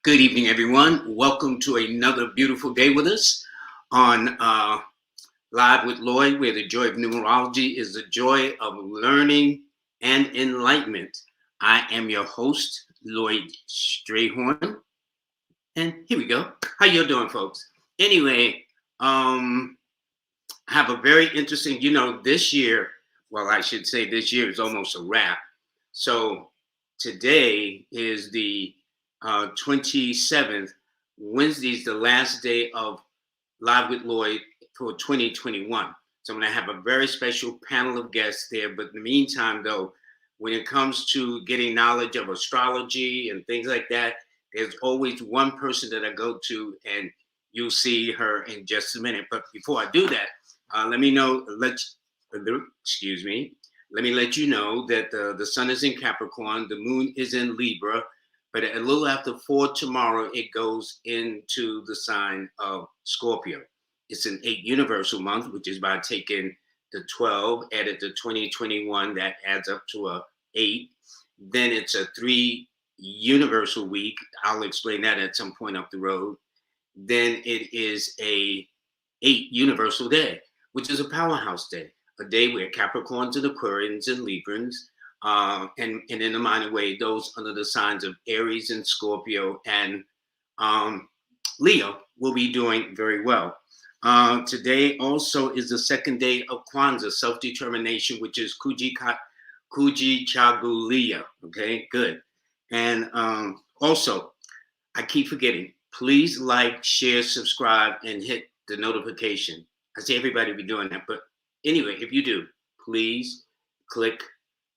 Good evening, everyone. Welcome to another beautiful day with us on Live with Lloyd, where the joy of numerology is the joy of learning and enlightenment. I am your host, Lloyd Strayhorn. And here we go. How you doing, folks? Anyway, I have a very interesting, this year, well, I should say this year is almost a wrap. So today is the 27th. Wednesday's the last day of Live with Lloyd for 2021. So I'm going to have a very special panel of guests there. But in the meantime, though, when it comes to getting knowledge of astrology and things like that, there's always one person that I go to, and you'll see her in just a minute. But before I do that, let me let you know that the sun is in Capricorn, the moon is in Libra, but a little after 4 tomorrow, it goes into the sign of Scorpio. It's an 8 universal month, which is by taking the 12, added to 2021, that adds up to a 8. Then it's a 3 universal week. I'll explain that at some point up the road. Then it is a 8 universal day, which is a powerhouse day, a day where Capricorns and Aquarians and Librans, and in a minor way, those under the signs of Aries and Scorpio and Leo will be doing very well. Today also is the second day of Kwanzaa, self-determination, which is Kujichagulia. Okay, good. And also, I keep forgetting, please like, share, subscribe, and hit the notification. I see everybody be doing that, but anyway, if you do, please click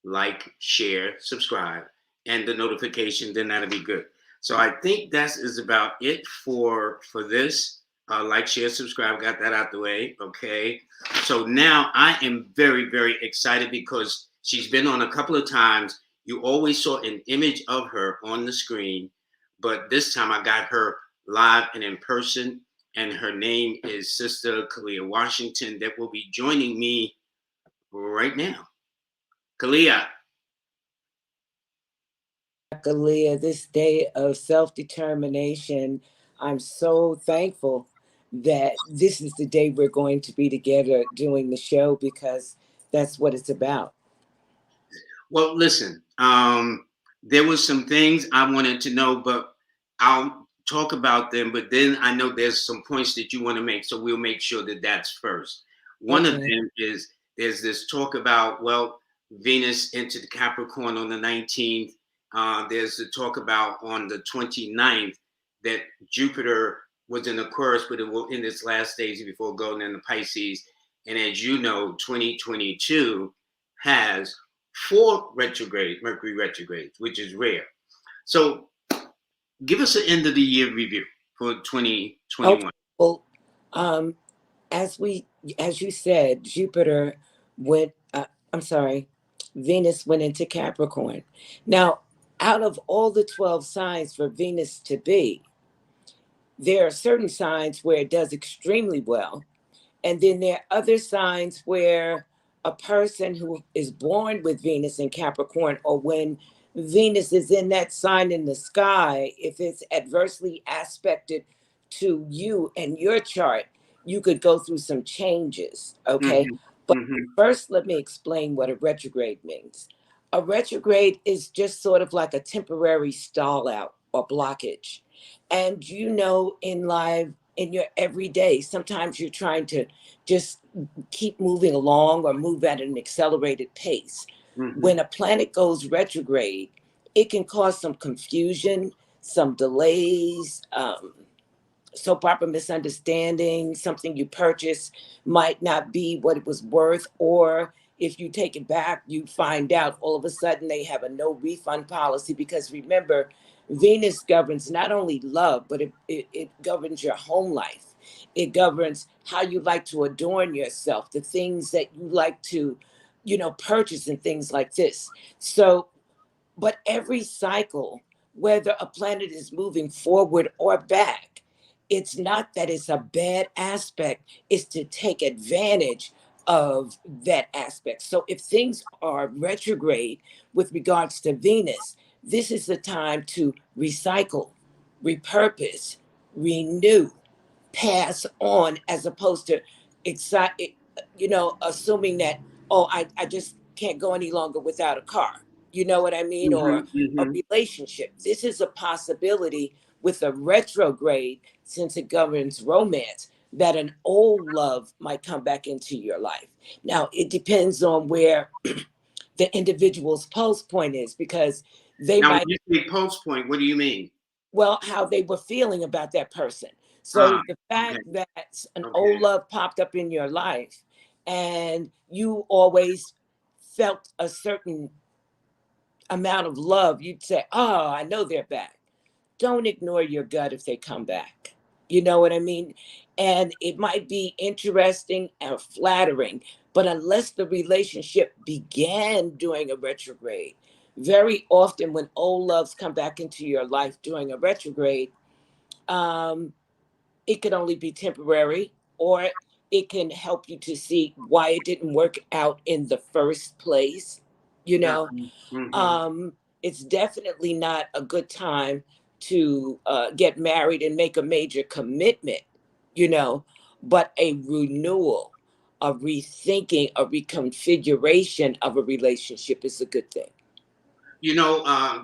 like, share, subscribe, and the notification, then that'll be good. So I think that is about it for this. Like, share, subscribe, got that out the way, okay? So now I am very, very excited because she's been on a couple of times. You always saw an image of her on the screen, but this time I got her live and in person, and her name is Sister Khalea Washington, that will be joining me right now. Khalia. Khalea, this day of self-determination, I'm so thankful that this is the day we're going to be together doing the show, because that's what it's about. Well, listen, there was some things I wanted to know, but I'll talk about them. But then I know there's some points that you want to make, so we'll make sure that that's first. One of them is there's this talk about, well, Venus entered Capricorn on the 19th. There's the talk about on the 29th that Jupiter was in Aquarius, but it will in its last days before going into Pisces. And as you know, 2022 has 4 Mercury retrogrades, which is rare. So give us an end of the year review for 2021. Okay. Well, as you said, Venus went into Capricorn. Now, out of all the 12 signs for Venus to be, there are certain signs where it does extremely well. And then there are other signs where a person who is born with Venus in Capricorn, or when Venus is in that sign in the sky, if it's adversely aspected to you and your chart, you could go through some changes, okay? Mm-hmm. But first, let me explain what a retrograde means. A retrograde is just sort of like a temporary stall out or blockage. And in your everyday, sometimes you're trying to just keep moving along or move at an accelerated pace. When a planet goes retrograde, it can cause some confusion, some delays, soap opera misunderstanding. Something you purchased might not be what it was worth, or if you take it back, you find out all of a sudden they have a no refund policy. Because remember, Venus governs not only love, but it governs your home life. It governs how you like to adorn yourself, the things that you like to, purchase and things like this. So, but every cycle, whether a planet is moving forward or back, it's not that it's a bad aspect, it's to take advantage of that aspect. So if things are retrograde with regards to Venus, this is the time to recycle, repurpose, renew, pass on, as opposed to excite, assuming that, oh, I just can't go any longer without a car. You know what I mean? Or a Hmm. relationship. This is a possibility with a retrograde, since it governs romance, that an old love might come back into your life. Now, it depends on where the individual's pulse point is, because they Now, when might, you say post point, what do you mean? well, how they were feeling about that person. Ah, So the okay, fact that an okay. old love popped up in your life and you always felt a certain amount of love, you'd say, oh, I know they're back. Don't ignore your gut if they come back. You know what I mean? And it might be interesting and flattering, but unless the relationship began during a retrograde, very often when old loves come back into your life during a retrograde, um, it could only be temporary, or it can help you to see why it didn't work out in the first place. You know, Mm-hmm. um, it's definitely not a good time to get married and make a major commitment, you know, but a renewal, a rethinking, a reconfiguration of a relationship is a good thing.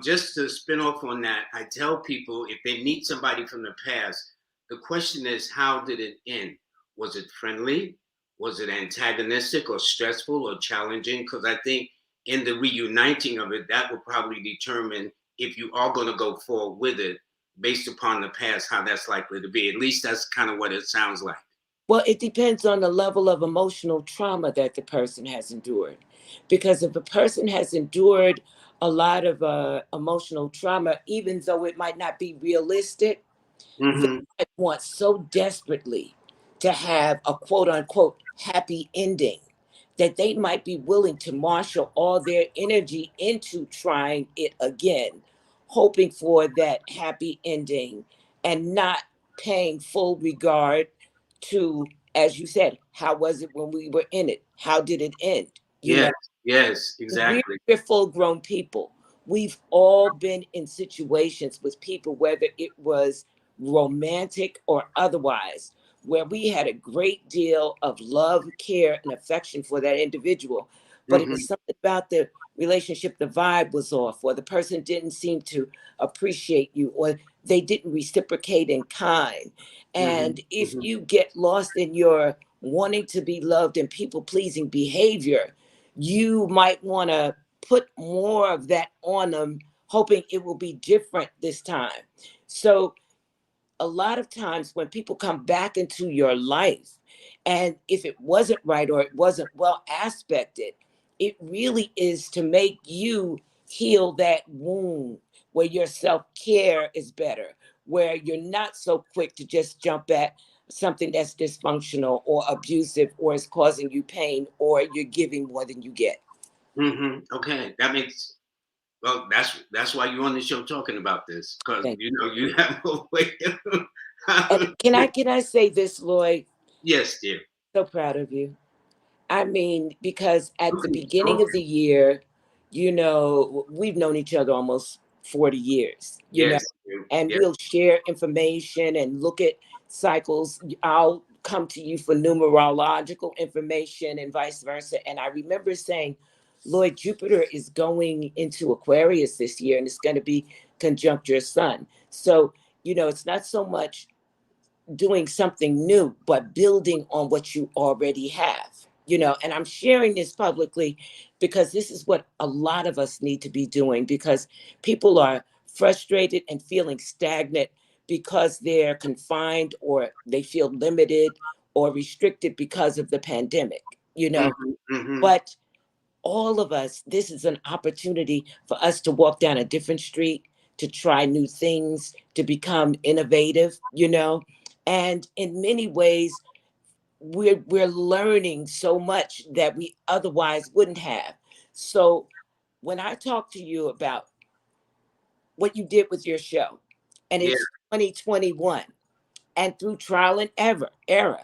Just to spin off on that, I tell people if they meet somebody from the past, the question is, how did it end? Was it friendly? Was it antagonistic or stressful or challenging? Because I think in the reuniting of it, that will probably determine if you are going to go forward with it based upon the past, how that's likely to be. At least that's kind of what it sounds like. Well, it depends on the level of emotional trauma that the person has endured. Because if a person has endured a lot of emotional trauma, even though it might not be realistic, they Mm-hmm. might want so desperately to have a quote unquote happy ending that they might be willing to marshal all their energy into trying it again, hoping for that happy ending and not paying full regard to, as you said, how was it when we were in it? How did it end? You Yes, know, yes, we're, exactly. we're full grown people. We've all been in situations with people, whether it was romantic or otherwise, where we had a great deal of love, care, and affection for that individual. But it was Mm-hmm. something about the relationship, the vibe was off, or the person didn't seem to appreciate you, or they didn't reciprocate in kind. Mm-hmm. And if Mm-hmm. you get lost in your wanting to be loved and people pleasing behavior, you might want to put more of that on them, hoping it will be different this time. So, a lot of times when people come back into your life, and if it wasn't right or it wasn't well aspected, it really is to make you heal that wound, where your self care is better, where you're not so quick to just jump at something that's dysfunctional or abusive or is causing you pain, or you're giving more than you get. Mm-hmm. Okay, that makes well. That's why you're on the show talking about this because Thank you. you have a way. And Of, can I say this, Lloyd? yes, dear. So proud of you. I mean, because at the beginning of Okay. the year, we've known each other almost 40 years, Yes, dear. and Yes. we'll share information and look at cycles. I'll come to you for numerological information and vice versa. And I remember saying, Lloyd, Jupiter is going into Aquarius this year and it's going to be conjunct your sun. So, it's not so much doing something new, but building on what you already have. And I'm sharing this publicly because this is what a lot of us need to be doing, because people are frustrated and feeling stagnant because they're confined or they feel limited or restricted because of the pandemic. Mm-hmm. Mm-hmm. But all of us, this is an opportunity for us to walk down a different street, to try new things, to become innovative. And in many ways, we're learning so much that we otherwise wouldn't have. So when I talk to you about what you did with your show, and Yeah. it's 2021, and through trial and error,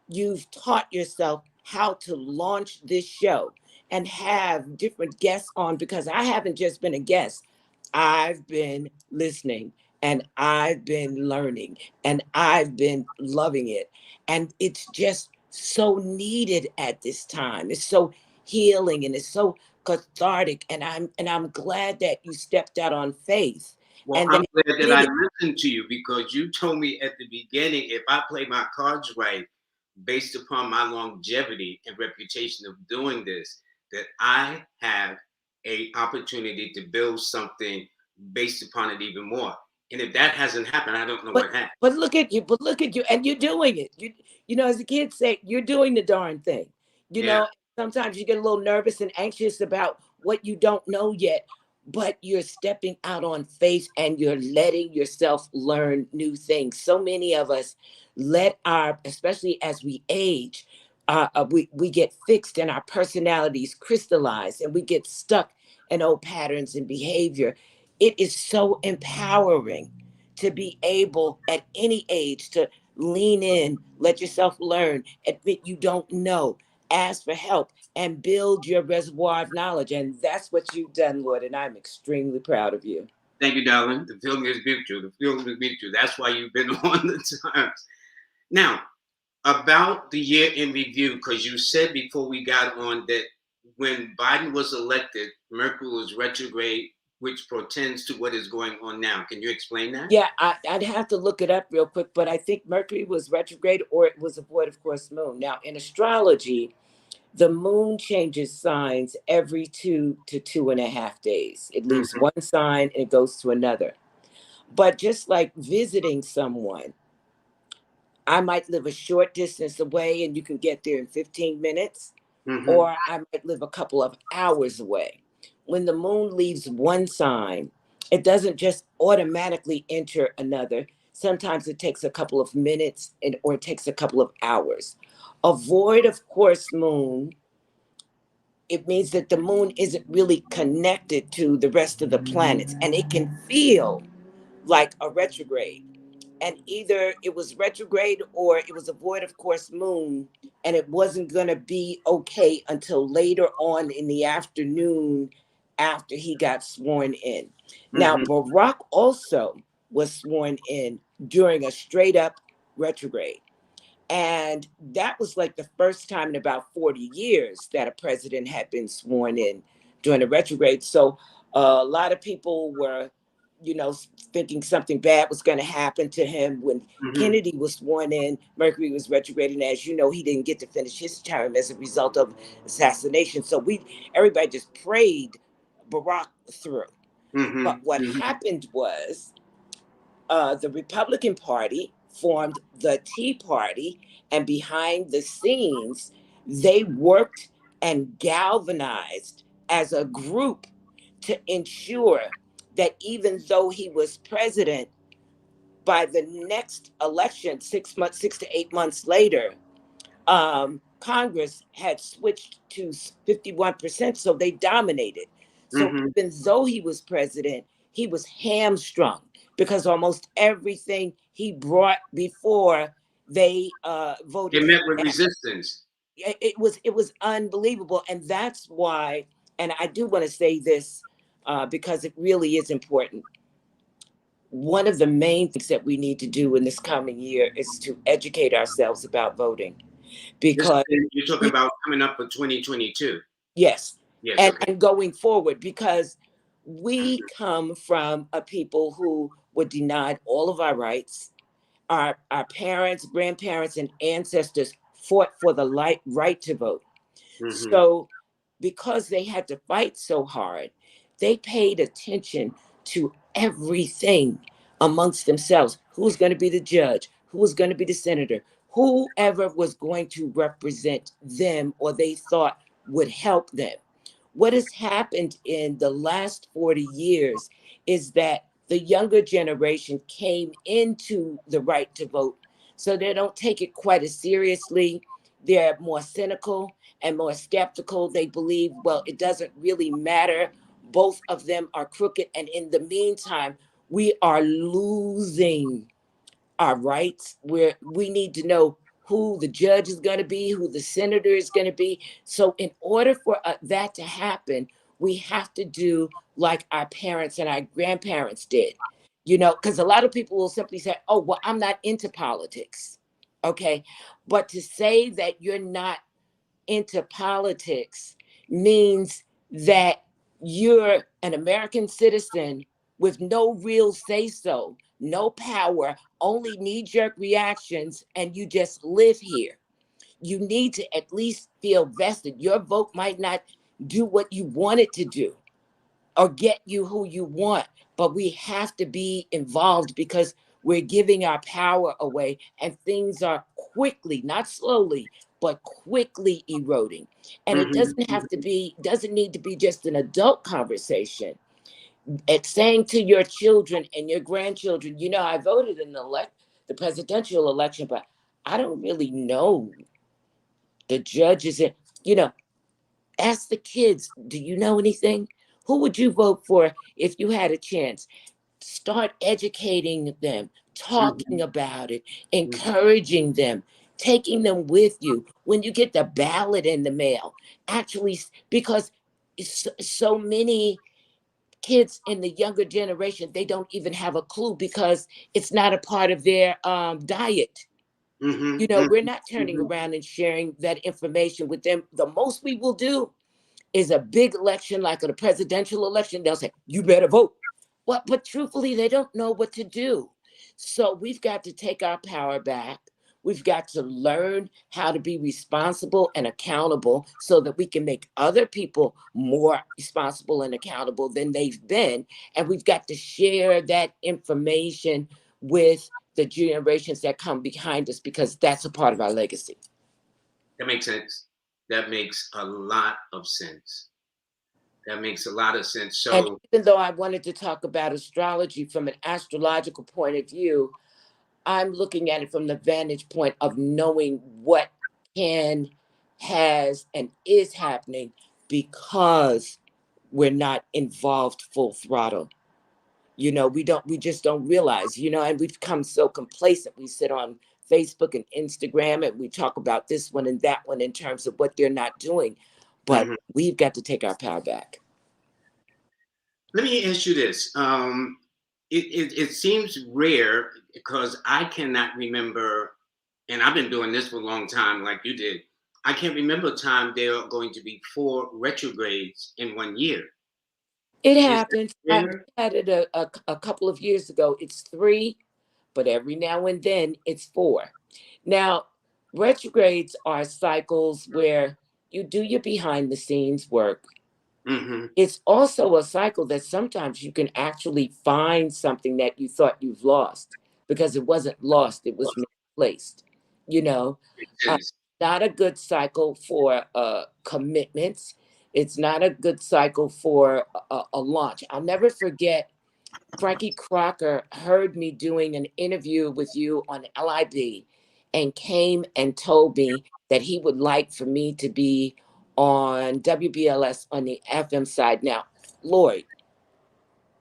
you've taught yourself how to launch this show and have different guests on, because I haven't just been a guest, I've been listening and I've been learning and I've been loving it. And it's just so needed at this time. It's so healing and it's so cathartic. And I'm glad that you stepped out on faith Well, and I'm that glad you that did I it. listened to you because you told me at the beginning if I play my cards right, based upon my longevity and reputation of doing this, that I have a opportunity to build something based upon it even more. And if that hasn't happened, I don't know But what happened. but look at you, and you're doing it. You know, as the kids say, you're doing the darn thing. You Yeah. know, sometimes you get a little nervous and anxious about what you don't know yet, but you're stepping out on faith and you're letting yourself learn new things. So many of us let our, especially as we age, we get fixed and our personalities crystallize and we get stuck in old patterns and behavior. It is so empowering to be able at any age to lean in, let yourself learn, admit you don't know, ask for help, and build your reservoir of knowledge. And that's what you've done, Lord. And I'm extremely proud of you. Thank you, darling. The feeling is mutual. The feeling is mutual. That's why you've been on the times. Now, about the year in review, because you said before we got on that when Biden was elected, Mercury was retrograde, which portends to what is going on now. Can you explain that? Yeah, I'd have to look it up real quick, but I think Mercury was retrograde or it was a void of course moon. Now, in astrology, the moon changes signs every 2 to 2.5 days. It leaves Mm-hmm, one sign and it goes to another. But just like visiting someone, I might live a short distance away and you can get there in 15 minutes, mm-hmm, or I might live a couple of hours away. When the moon leaves one sign, it doesn't just automatically enter another. Sometimes it takes a couple of minutes or it takes a couple of hours. A void, of course, moon, it means that the moon isn't really connected to the rest of the planets and it can feel like a retrograde. And either it was retrograde or it was a void of course moon, and it wasn't going to be okay until later on in the afternoon after he got sworn in. Now, mm-hmm, Barack also was sworn in during a straight up retrograde. And that was like the first time in about 40 years that a president had been sworn in during a retrograde. So a lot of people were, thinking something bad was going to happen to him when mm-hmm, Kennedy was sworn in. Mercury was retrograde, and as you know, he didn't get to finish his term as a result of assassination. So everybody just prayed Barack through. mm-hmm, But what mm-hmm, happened was the Republican Party formed the Tea Party, and behind the scenes, they worked and galvanized as a group to ensure that even though he was president, by the next election, 6 months, 6 to 8 months later, Congress had switched to 51%, so they dominated. So mm-hmm. even though he was president, he was hamstrung because almost everything he brought before they It voted him met with down. resistance. It was unbelievable, and that's why. And I do want to say this because it really is important. One of the main things that we need to do in this coming year is to educate ourselves about voting This because you're talking about coming up for 2022. yes, Yes, and okay. going forward, because we come from a people who were denied all of our rights. Our parents, grandparents, and ancestors fought for the right to vote. Mm-hmm, So, because they had to fight so hard, they paid attention to everything amongst themselves. Who's going to be the judge? Who was going to be the senator? Whoever was going to represent them or they thought would help them. What has happened in the last 40 years is that the younger generation came into the right to vote. So they don't take it quite as seriously. They're more cynical and more skeptical. They believe, well, it doesn't really matter. Both of them are crooked. And in the meantime, we are losing our rights, where we need to know who the judge is going to be, who the senator is going to be. So, in order for that to happen, we have to do like our parents and our grandparents did. because a lot of people will simply say, oh, well, I'm not into politics. Okay. But to say that you're not into politics means that you're an American citizen with no real say so, no power, only knee jerk reactions, and you just live here. You need to at least feel vested. Your vote might not do what you want it to do or get you who you want, but we have to be involved because we're giving our power away and things are quickly, not slowly, but quickly eroding. And it Hmm. doesn't need to be just an adult conversation. It's saying to your children and your grandchildren, I voted in the presidential election, but I don't really know the judges. And, you know, ask the kids, do you know anything? Who would you vote for if you had a chance? Start educating them, talking Hmm. about it, encouraging them, taking them with you when you get the ballot in the mail. Actually, because so many kids in the younger generation, they don't even have a clue because it's not a part of their diet. Hmm. We're not turning Hmm. around and sharing that information with them. The most we will do is a big election like a presidential election. They'll say, you better vote. But truthfully, they don't know what to do. So we've got to take our power back. We've got to learn how to be responsible and accountable so that we can make other people more responsible and accountable than they've been. And we've got to share that information with the generations that come behind us because that's a part of our legacy. That makes sense. That makes a lot of sense. That makes a lot of sense. And So, even though I wanted to talk about astrology from an astrological point of view, I'm looking at it from the vantage point of knowing what can, has, and is happening because we're not involved full throttle. We just don't realize, and we've become so complacent. We sit on Facebook and Instagram and we talk about this one and that one in terms of what they're not doing. But mhm. we've got to take our power back. Let me ask you this. It seems rare because I cannot remember, and I've been doing this for a long time, like you did. I can't remember a time there are going to be 4 retrogrades in 1 year. It Is that happens. I rare? had it a couple of years ago. It's three, but every now and then it's four. Now, retrogrades are cycles where you do your behind the scenes work. Hmm. It's also a cycle that sometimes you can actually find something that you thought you've lost because it wasn't lost, it was misplaced. You know, Makes uh, sense. not a good cycle for commitments. It's not a good cycle for a launch. I'll never forget Frankie Crocker heard me doing an interview with you on LIB and came and told me that he would like for me to be on WBLS on the FM side. Now, Lloyd,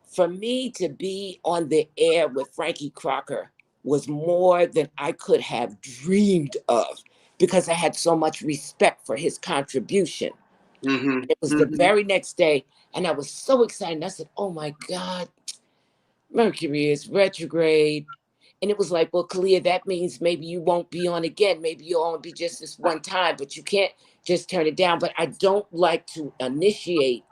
for me to be on the air with Frankie Crocker was more than I could have dreamed of because I had so much respect for his contribution. Hmm. It was the Hmm. very next day, and I was so excited. I said, oh my God, Mercury is retrograde. And it was like, well, Khalia, that means maybe you won't be on again. Maybe you'll only be just this one time, but you can't just turn it down. But I don't like to initiate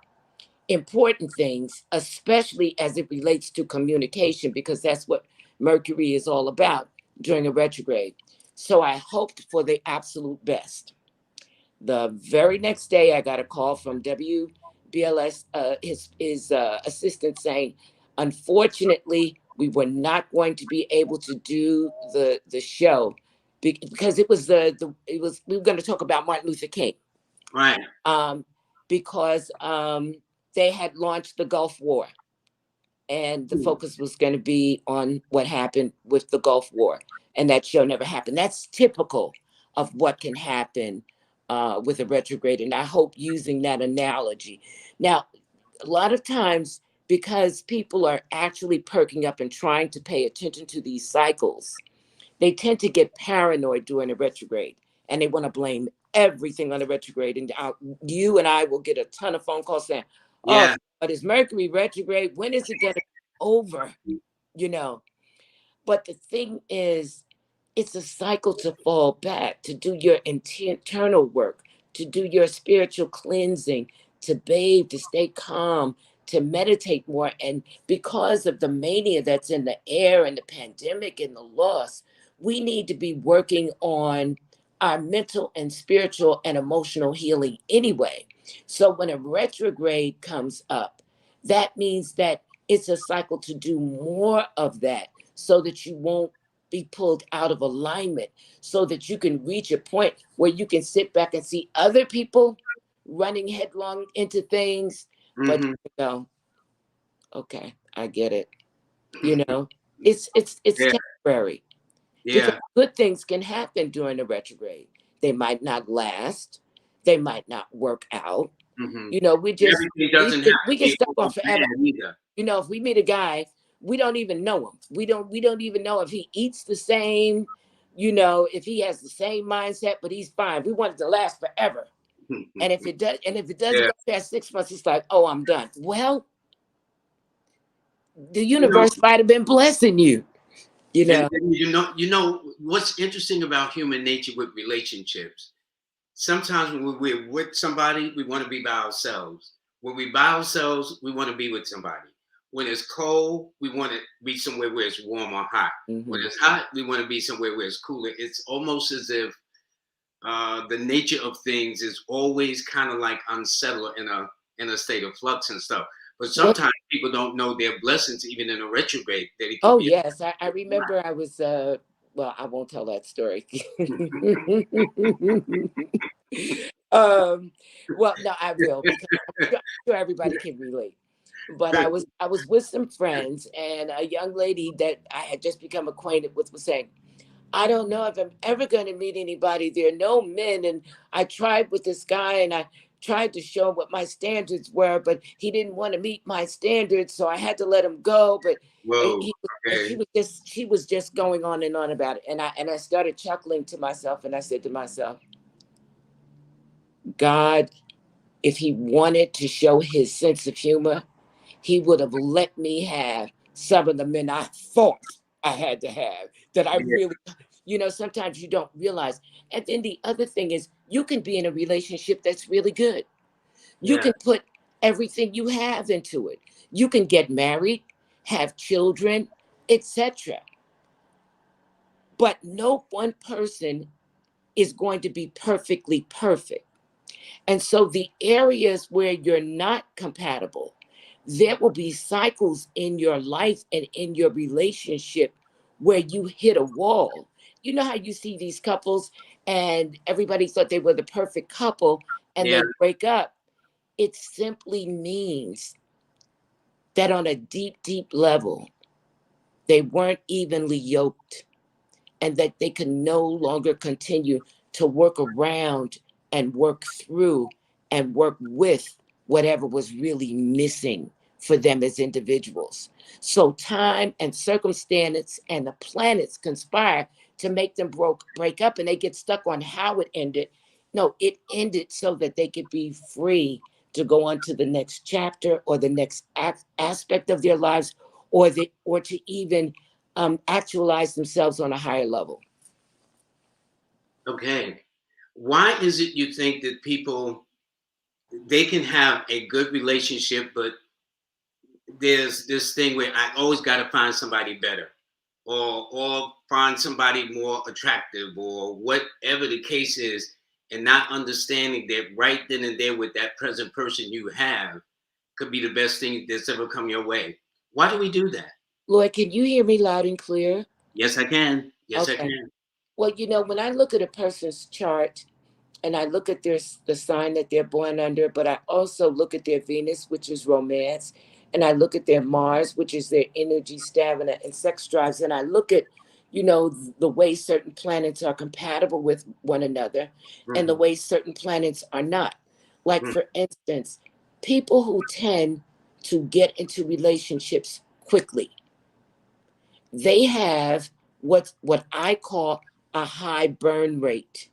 important things, especially as it relates to communication, because that's what Mercury is all about during a retrograde. So I hoped for the absolute best. The very next day, I got a call from WBLS, his assistant saying, unfortunately, we were not going to be able to do the show because it was we were going to talk about Martin Luther King, Right. um, because they had launched the Gulf War and the focus was going to be on what happened with the Gulf War, and that show never happened. That's typical of what can happen with a retrograde, and I hope using that analogy. Now, a lot of times, because people are actually perking up and trying to pay attention to these cycles, they tend to get paranoid during a retrograde, and they want to blame everything on the retrograde. And you and I will get a ton of phone calls saying, "Oh, Yeah. but is Mercury retrograde? When is it going to be over?" you know. But the thing is, it's a cycle to fall back, to do your internal work, to do your spiritual cleansing, to bathe, to stay calm, to meditate more. And because of the mania that's in the air and the pandemic and the loss, we need to be working on our mental and spiritual and emotional healing anyway. So when a retrograde comes up, that means that it's a cycle to do more of that so that you won't be pulled out of alignment, so that you can reach a point where you can sit back and see other people running headlong into things, but Hmm. you know, okay, I get it. You know, it's Yeah, temporary, because yeah. good things can happen during the retrograde. They might not last, they might not work out. Hmm. You know, Everything doesn't have we to get be stuck on all forever. bad either. You know, if we meet a guy, we don't even know him. We don't even know if he eats the same, you know, if he has the same mindset, but he's fine. We want it to last forever. And if it doesn't Yeah, go past 6 months, it's like, oh, I'm done. Well, the you know, universe might have been blessing you, you know. and you know what's interesting about human nature with relationships. Sometimes when we're with somebody, we want to be by ourselves. When we by ourselves, we want to be with somebody. When it's cold, we want to be somewhere where it's warm or hot. When Hmm. it's hot, we want to be somewhere where it's cooler. It's almost as if the nature of things is always kind of like unsettled in a state of flux and stuff. But What? sometimes people don't know their blessings, even in a retrograde, that it could Oh be. yes, I remember I was well, I won't tell that story. um well, no, I will, because I'm sure everybody can relate. But I was with some friends, and a young lady that I had just become acquainted with was saying, I don't know if I'm ever going to meet anybody. There are no men. And I tried with this guy, and I tried to show him what my standards were, but he didn't want to meet my standards. So I had to let him go. But Whoa. and Okay. she was just going on about it. And I started chuckling to myself, and I said to myself, God, if he wanted to show his sense of humor, he would have let me have some of the men I thought I had to have, that I Yeah. really, you know, sometimes you don't realize. And then the other thing is, you can be in a relationship that's really good. You Yeah. can put everything you have into it. You can get married, have children, etc. But no one person is going to be perfectly perfect. And so the areas where you're not compatible, there will be cycles in your life and in your relationship where you hit a wall. You know how you see these couples and everybody thought they were the perfect couple and Yeah. they break up? It simply means that on a deep, deep level, they weren't evenly yoked, and that they can no longer continue to work around and work through and work with whatever was really missing for them as individuals. So time and circumstance and the planets conspire to make them break up, and they get stuck on how it ended. No, it ended so that they could be free to go on to the next chapter or the next aspect of their lives, or to even actualize themselves on a higher level. Okay. Why is it you think that people they can have a good relationship, but there's this thing where I always got to find somebody better, or find somebody more attractive, or whatever the case is, and not understanding that right then and there with that present person you have could be the best thing that's ever come your way. Why do we do that? Lloyd, can you hear me loud and clear? Yes, I can. Yes, I Okay. can. Well, you know, when I look at a person's chart and I look at the sign that they're born under, but I also look at their Venus, which is romance, and I look at their Mars, which is their energy, stamina, and sex drives, and I look at, you know, the way certain planets are compatible with one another and the Mhm, way certain planets are not. Like, mhm. for instance, people who tend to get into relationships quickly, they have what I call a high burn rate.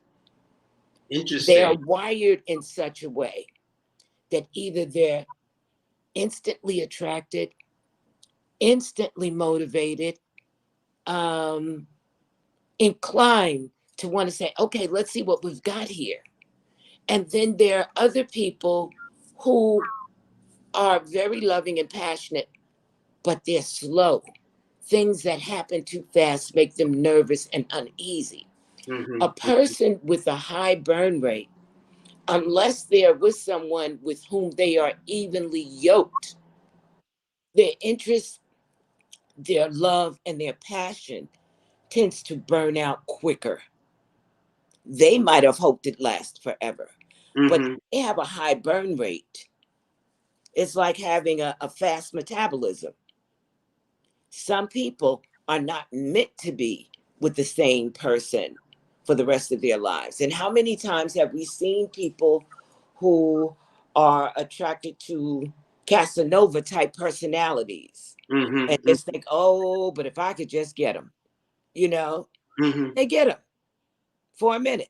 They are Interesting. wired in such a way that either they're instantly attracted, instantly motivated, um, inclined to want to say, okay, let's see what we've got here. And then there are other people who are very loving and passionate, but they're slow. Things that happen too fast make them nervous and uneasy. A Mm-hmm. person with a high burn rate, unless they're with someone with whom they are evenly yoked, their interest, their love, and their passion tends to burn out quicker. They might have hoped it lasts forever, but Mm-hmm. they have a high burn rate. It's like having a fast metabolism. Some people are not meant to be with the same person for the rest of their lives. And how many times have we seen people who are attracted to Casanova type personalities and Mm-hmm. just think, oh, but if I could just get them, you know, Mm-hmm. they get them for a minute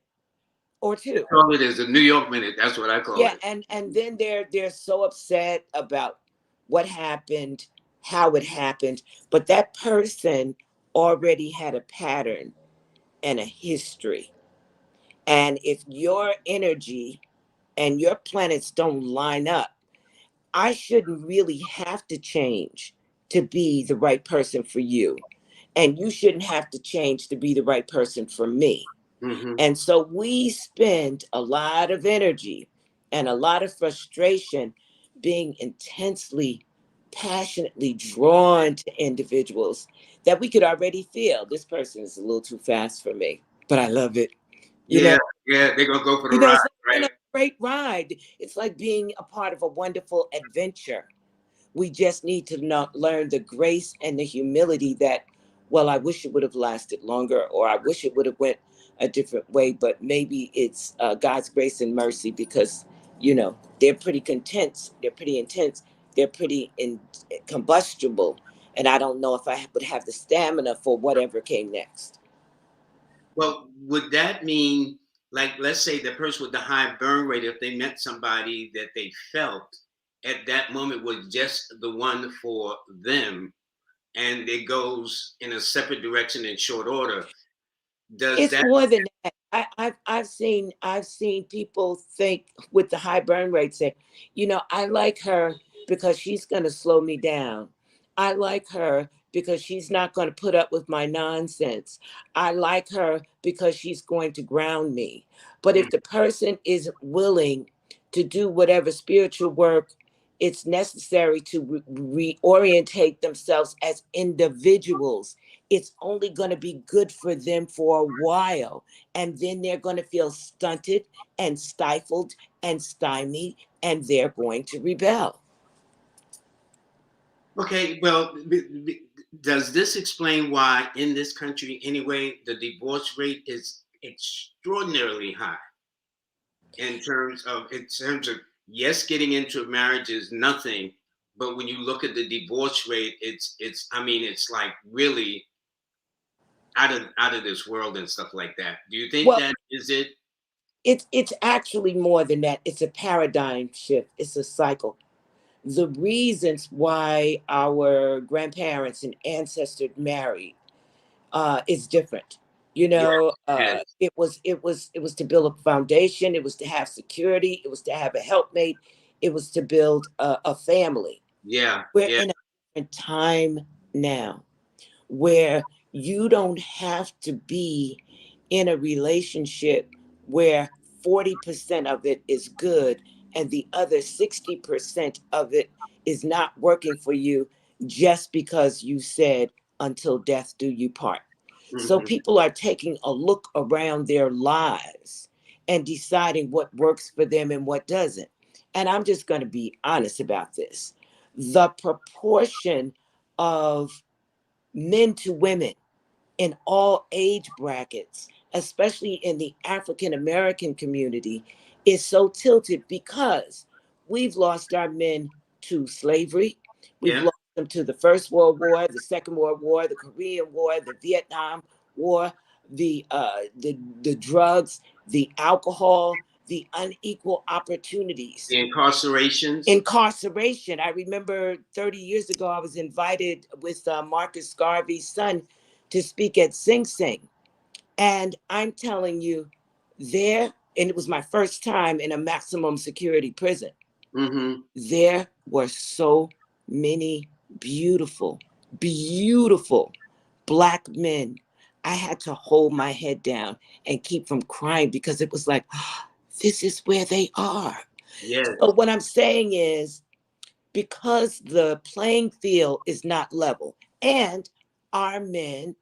or two. Call it as a New York minute. That's what I call Yeah, it. and then they're so upset about what happened, how it happened, but that person already had a pattern and a history. And if your energy and your planets don't line up, I shouldn't really have to change to be the right person for you. And you shouldn't have to change to be the right person for me. Mm-hmm. And so we spend a lot of energy and a lot of frustration being intensely, passionately drawn to individuals that we could already feel this person is a little too fast for me, but I love it. You know, Yeah, yeah, they're gonna go for the you know, ride, it's like on right? a great ride. It's like being a part of a wonderful adventure. We just need to not learn the grace and the humility that, well, I wish it would have lasted longer, or I wish it would have went a different way. But maybe it's God's grace and mercy because, they're pretty content. They're pretty intense. They're pretty combustible. And I don't know if I would have the stamina for whatever came next. Well, would that mean, like, let's say the person with the high burn rate, if they met somebody that they felt at that moment was just the one for them, and it goes in a separate direction in short order, does It's that? more than that. I've seen people think with the high burn rate say, I like her because she's going to slow me down. I like her because she's not going to put up with my nonsense. I like her because she's going to ground me. But if the person is willing to do whatever spiritual work it's necessary to reorientate themselves as individuals, it's only going to be good for them for a while. And then they're going to feel stunted and stifled and stymied, and they're going to rebel. Okay, well, does this explain why in this country, anyway, the divorce rate is extraordinarily high in terms of yes, getting into a marriage is nothing, but when you look at the divorce rate, it's I mean, it's like really out of this world and stuff like that. Do you think Well, that is it? it's actually more than that. It's a paradigm shift. It's a cycle. The reasons why our grandparents and ancestors married is different. Yeah, yes, It was to build a foundation. It was to have security. It was to have a helpmate. It was to build a family. yeah, We're yeah. in a different time now where you don't have to be in a relationship where 40% of it is good and the other 60% of it is not working for you just because you said until death do you part. So Hmm. people are taking a look around their lives and deciding what works for them and what doesn't. And I'm just going to be honest about this. The proportion of men to women in all age brackets, especially in the African American community, is so tilted because we've lost our men to slavery. We've Yeah, lost them to the First World War, the Second World War, the Korean War, the Vietnam War, the drugs, the alcohol. the unequal opportunities. The incarcerations. Incarceration. I remember 30 years ago, I was invited with Marcus Garvey's son to speak at Sing Sing. And I'm telling you, there, and it was my first time in a maximum security prison, Mm-hmm. there were so many beautiful, beautiful Black men. I had to hold my head down and keep from crying because it was like, oh, this is where they are. Yes. So, what I'm saying is, because the playing field is not level, and our men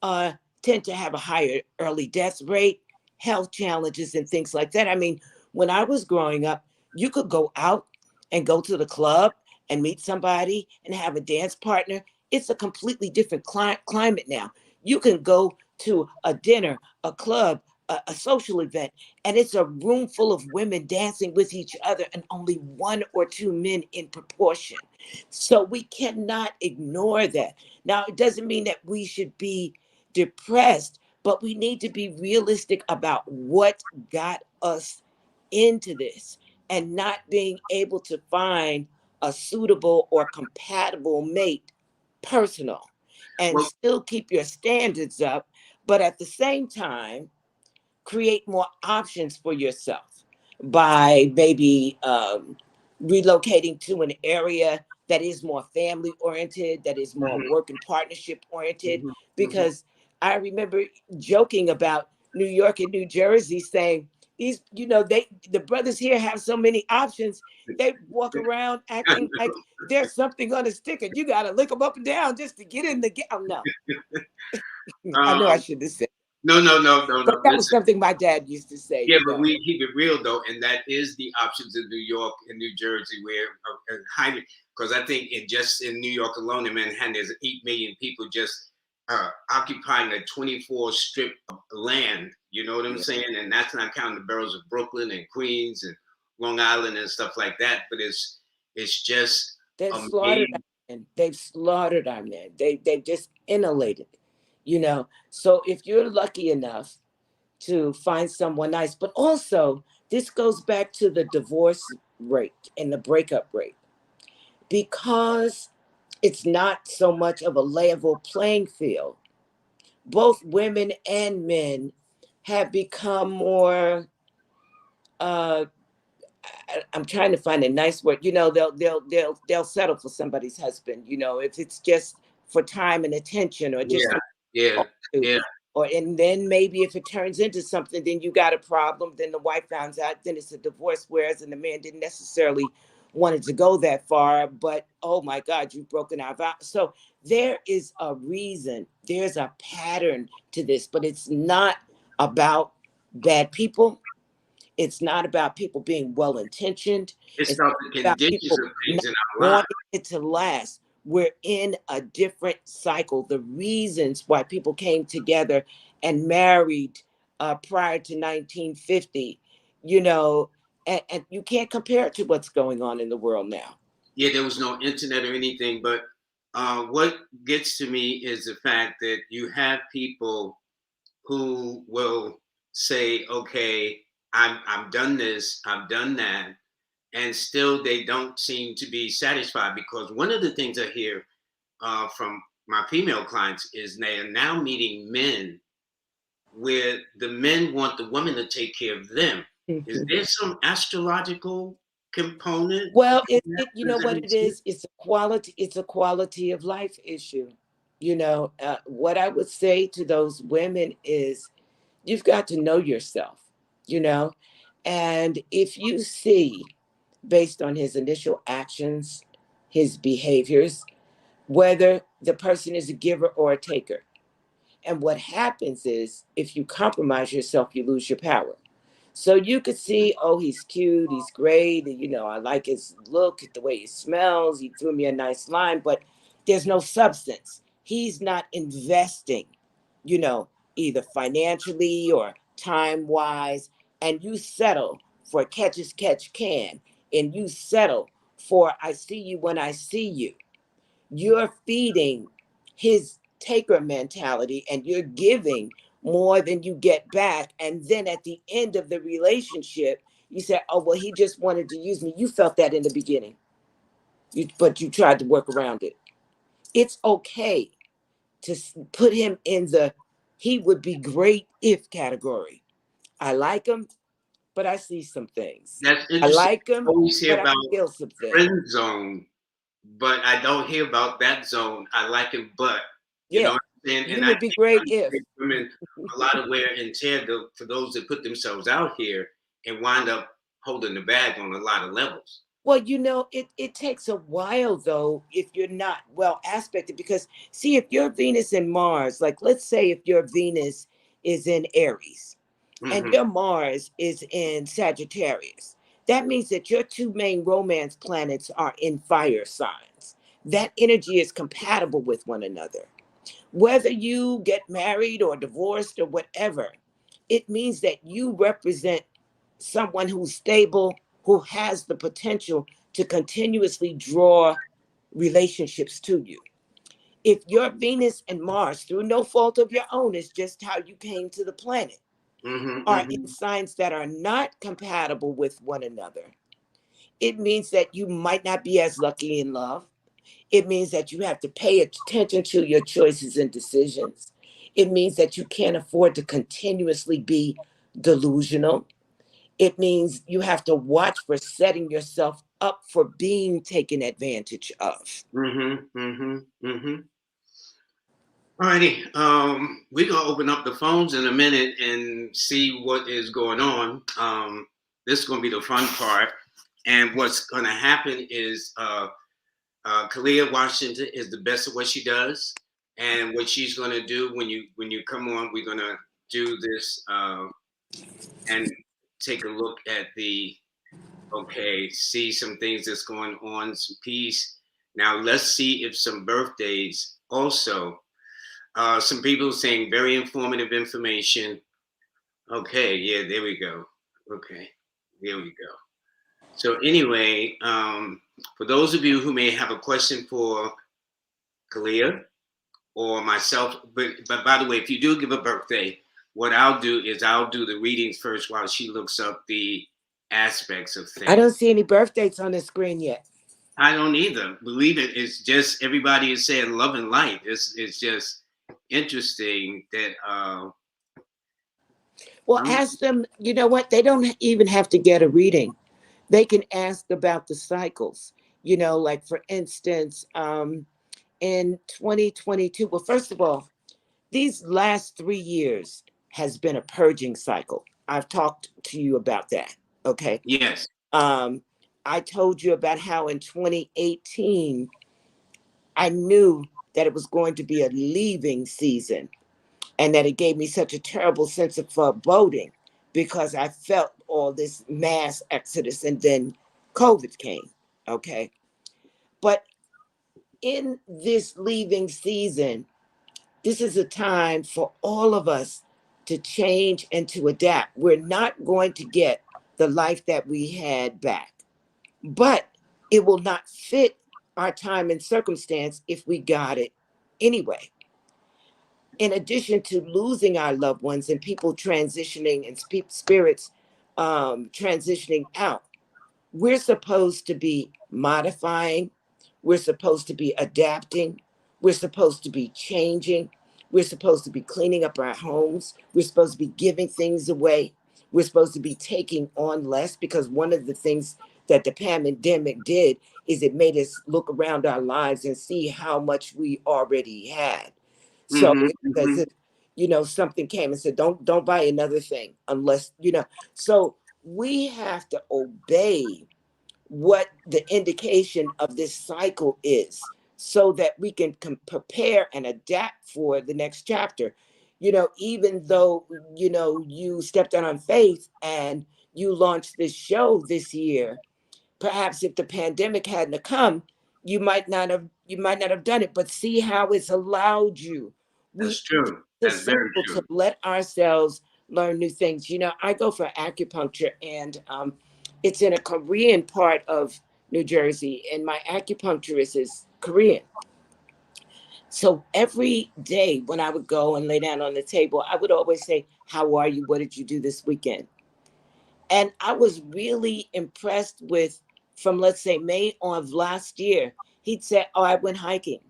uh, tend to have a higher early death rate, health challenges, and things like that. I mean, when I was growing up, you could go out and go to the club and meet somebody and have a dance partner. It's a completely different climate now. You can go to a dinner, a club, a social event, and it's a room full of women dancing with each other and only one or two men in proportion. So we cannot ignore that. Now, it doesn't mean that we should be depressed, but we need to be realistic about what got us into this, and not being able to find a suitable or compatible mate personal, and Well, still keep your standards up, but at the same time create more options for yourself by maybe relocating to an area that is more family oriented, that is more mhm, work and partnership oriented. mhm, mhm. Because I remember joking about New York and New Jersey, saying these, the brothers here have so many options. They walk around acting like there's something on a sticker. You got to lick them up and down just to get in the game. Oh, no, I know I Um, shouldn't have said, no, no, no, no, but no. that was Listen. something my dad used to say, Yeah, but we keep it real though, and that is the options in New York and New Jersey, where highly, because I think it just in New York alone in Manhattan, there's 8 million people just occupying a 24 strip of land. You know what I'm Yeah. saying? And that's not counting the boroughs of Brooklyn and Queens and Long Island and stuff like that. But it's just They've slaughtered our amazing. men. They've slaughtered our men. They've just inhalated, So if you're lucky enough to find someone nice, but also this goes back to the divorce rate and the breakup rate, because it's not so much of a level playing field. Both women and men have become more uh I'm trying to find a nice word. They'll settle for somebody's husband. If it's just for time and attention, or just Yeah, to yeah, talk to, yeah, or and then maybe if it turns into something, then you got a problem. Then the wife finds out, then it's a divorce. Whereas, and the man didn't necessarily wanted to go that far, but oh my God, you've broken our vow. So there is a reason. There's a pattern to this, but it's not about bad people. It's not about people being well intentioned. it's It's about the about conditions people of not things in our lives. wanting it to last. We're in a different cycle. The reasons why people came together and married prior to 1950, and you can't compare it to what's going on in the world now. Yeah, there was no internet or anything, but what gets to me is the fact that you have people who will say, "Okay, I'm done this, I've done that," and still they don't seem to be satisfied, because one of the things I hear from my female clients is they are now meeting men where the men want the woman to take care of them. Is there some astrological component Well, in that? you know what it Presenting? is? It's a quality of life issue. What I would say to those women is, you've got to know yourself, you know, and if you see, based on his initial actions, his behaviors, whether the person is a giver or a taker. And what happens is, if you compromise yourself, you lose your power. So you could see, oh, he's cute, he's great, I like his look, the way he smells, he threw me a nice line, but there's no substance. He's not investing, you know, either financially or time wise, and you settle for catch as catch can, and you settle for I see you when I see you. You're feeding his taker mentality, and you're giving more than you get back. And then at the end of the relationship, You said, oh, well, he just wanted to use me. You felt that in the beginning, but you tried to work around it. It's okay to put him in the he would be great if category. I like him, but I see some things. That's I interesting. like I him, always hear but I about feel some things. friend zone, but I don't hear about that zone. I like him, but you know Yeah, what I'm saying? you And I would be great think if. women a lot of wear and tear for those that put themselves out here and wind up holding the bag on a lot of levels. Well, it takes a while though if you're not well aspected because see if your Venus and Mars, like let's say if your Venus is in Aries and Hmm. your Mars is in Sagittarius, that means that your two main romance planets are in fire signs. That energy is compatible with one another. Whether you get married or divorced or whatever, it means that you represent someone who's stable, who has the potential to continuously draw relationships to you. If your Venus and Mars, through no fault of your own, is just how you came to the planet, Hmm. are in Hmm. signs that are not compatible with one another, it means that you might not be as lucky in love. It means that you have to pay attention to your choices and decisions. It means that you can't afford to continuously be delusional. It means you have to watch for setting yourself up for being taken advantage of. Hmm. Hmm. Hmm. Alrighty, we're gonna open up the phones in a minute and see what is going on. This is gonna be the fun part, and what's gonna happen is Khalea Washington is the best at what she does, and what she's gonna do when you come on, we're gonna do this and take a look at the okay, see some things that's going on, some peace. Now let's see if some birthdays also. Some people saying very informative information. Okay, yeah, there we go. Okay, there we go. So anyway, for those of you who may have a question for Khalea or myself, but by the way, if you do give a birthday, what I'll do is I'll do the readings first while she looks up the aspects of I things. don't see any birth dates on the screen yet. I don't either. Believe it. It's just everybody is saying love and light. It's just interesting that Well, ask them, you know what? They don't even have to get a reading. They can ask about the cycles. Like for instance, in 2022, well, first of all, these last 3 years has been a purging cycle. I've talked to you about that. Okay. yes. Um, I told you about how in 2018, I knew that it was going to be a leaving season and that it gave me such a terrible sense of foreboding because I felt all this mass exodus and then COVID came. Okay. But in this leaving season, this is a time for all of us to change and to adapt. We're not going to get the life that we had back, but it will not fit our time and circumstance if we got it anyway. In addition to losing our loved ones and people transitioning and spirits transitioning out, we're supposed to be modifying, we're supposed to be adapting, we're supposed to be changing, we're supposed to be cleaning up our homes, we're supposed to be giving things away, we're supposed to be taking on less because one of the things that the pandemic did is it made us look around our lives and see how much we already had. So Mm-hmm, it's as mm-hmm. if, something came and said, don't buy another thing unless, so we have to obey what the indication of this cycle is so that we can prepare and adapt for the next chapter. Even though, you stepped out on faith and you launched this show this year, perhaps if the pandemic hadn't have come, you might not have done it. But see how it's allowed you. That's We true. It's That's very essential to true. let ourselves learn new things. I go for acupuncture, and it's in a Korean part of New Jersey, and my acupuncturist is Korean. So every day when I would go and lay down on the table, I would always say, "How are you? What did you do this weekend?" And I was really impressed with, from let's say May of last year, he'd said, oh, I went hiking.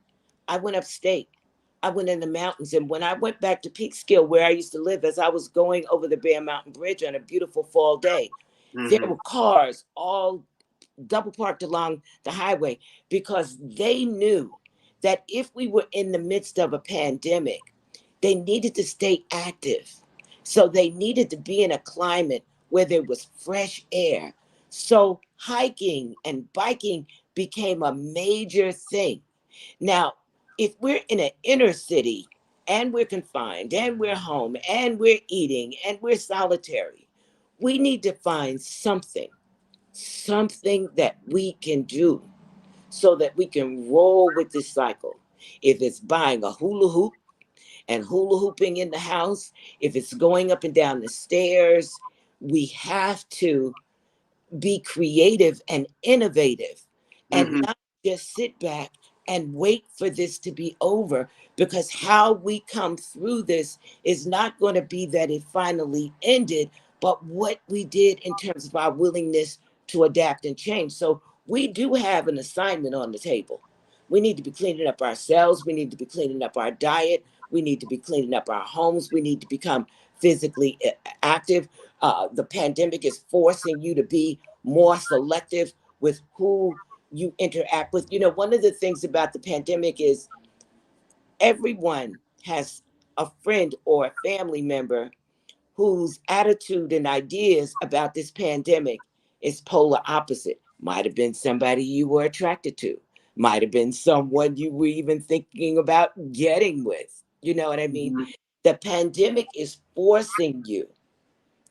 I went upstate. I went in the mountains. And when I went back to Peekskill, where I used to live, as I was going over the Bear Mountain Bridge on a beautiful fall day, there Mm-hmm. were cars all double parked along the highway because they knew that if we were in the midst of a pandemic, they needed to stay active. So they needed to be in a climate where there was fresh air. So hiking and biking became a major thing. Now, if we're in an inner city and we're confined and we're home and we're eating and we're solitary, we need to find something that we can do so that we can roll with this cycle. If it's buying a hula hoop and hula hooping in the house, if it's going up and down the stairs, we have to be creative and innovative and Mm-hmm. not just sit back and wait for this to be over, because how we come through this is not going to be that it finally ended, but what we did in terms of our willingness to adapt and change. So we do have an assignment on the table. We need to be cleaning up ourselves. We need to be cleaning up our diet. We need to be cleaning up our homes. We need to become physically active. The pandemic is forcing you to be more selective with who you interact with. You know, one of the things about the pandemic is everyone has a friend or a family member whose attitude and ideas about this pandemic is polar opposite. Might have been somebody you were attracted to, might have been someone you were even thinking about getting with. You know what I mean? Mm-hmm. The pandemic is forcing you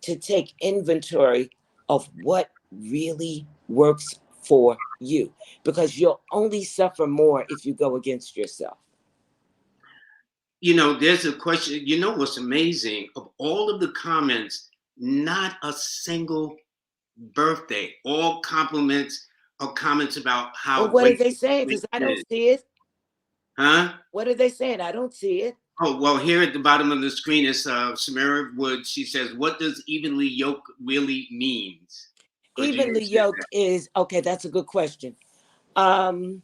to take inventory of what really works for you, because you'll only suffer more if you go against yourself. You know, there's a question. You know what's amazing? Of all of the comments, not a single birthday. All compliments or comments about Well, how what are great they saying? it Because I don't is. see it. Huh? What are they saying? I don't see it. Oh, well, here at the bottom of the screen is Samara Wood. She says, what does evenly yoked really means? Could you Evenly answer yoked that? is okay. That's a good question. Um,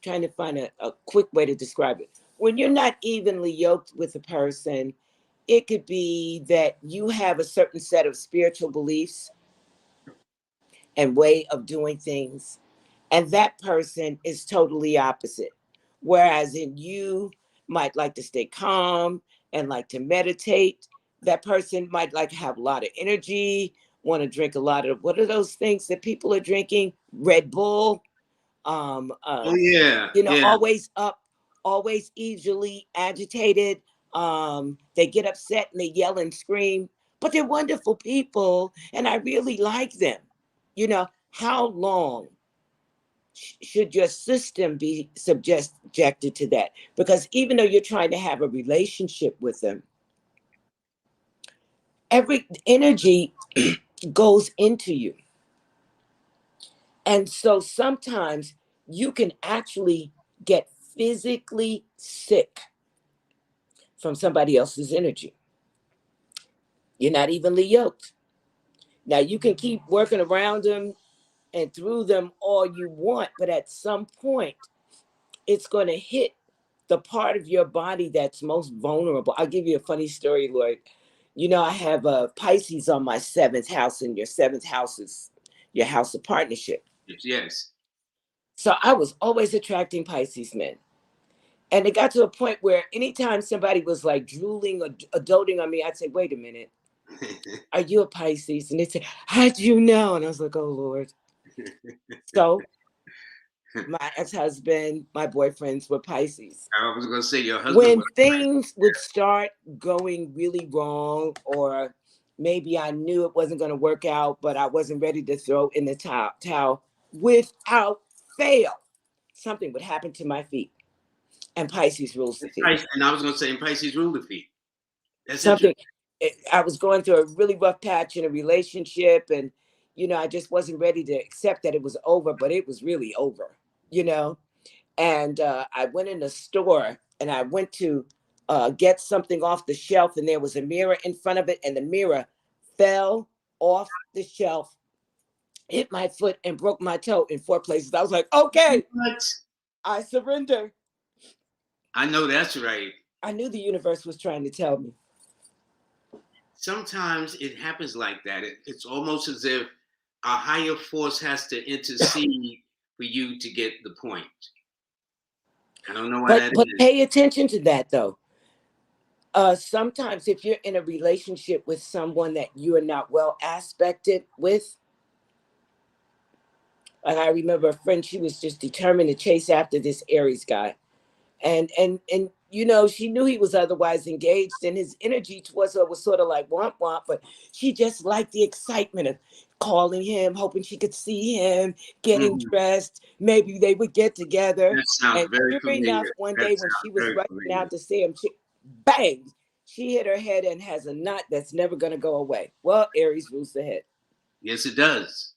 Trying to find a quick way to describe it. When you're not evenly yoked with a person, it could be that you have a certain set of spiritual beliefs and way of doing things, and that person is totally opposite. Whereas in you might like to stay calm and like to meditate, that person might like to have a lot of energy, want to drink a lot of, what are those things that people are drinking? Red Bull. um uh Oh, yeah. Yeah. Always up, always easily agitated. They get upset and they yell and scream, but they're wonderful people and I really like them. How long should your system be subjected to that? Because even though you're trying to have a relationship with them, every energy goes into you. And so sometimes you can actually get physically sick from somebody else's energy. You're not evenly yoked. Now, you can keep working around them and through them all you want, but at some point, it's going to hit the part of your body that's most vulnerable. I'll give you a funny story, Lloyd. I have a Pisces on my seventh house, and your seventh house is your house of partnership. Yes. Yes. So I was always attracting Pisces men. And it got to a point where anytime somebody was like drooling or doting on me, I'd say, wait a minute, are you a Pisces? And they'd say, how do you know? And I was like, oh, Lord. So my ex-husband, my boyfriends were Pisces. I was going to say your husband When was things would start going really wrong, or maybe I knew it wasn't going to work out, but I wasn't ready to throw in the towel, without fail, something would happen to my feet. And Pisces rules the feet. Pisces, and I was going to say, in Pisces rule the feet. That's interesting. Something, I was going through a really rough patch in a relationship, and I just wasn't ready to accept that it was over, but it was really over. you know and I went in the store and I went to get something off the shelf, and there was a mirror in front of it, and the mirror fell off the shelf, hit my foot, and broke my toe in 4 places. I was like, okay, What? I surrender. I know that's right. I knew the universe was trying to tell me. Sometimes it happens like that. It's almost as if a higher force has to intercede for you to get the point. I don't know why that But is. pay attention to that though. Sometimes if you're in a relationship with someone that you are not well aspected with, like I remember a friend, she was just determined to chase after this Aries guy. And you know, she knew he was otherwise engaged, and his energy towards her was sort of like womp womp, but she just liked the excitement of calling him, hoping she could see him, getting Mhm. dressed, maybe they would get together. That sounds And very sure enough, familiar. one That day when sounds she was very rushing familiar. out to see him, bang, she hit her head and has a knot that's never going to go away. Well, Aries rules the head. Yes, it does.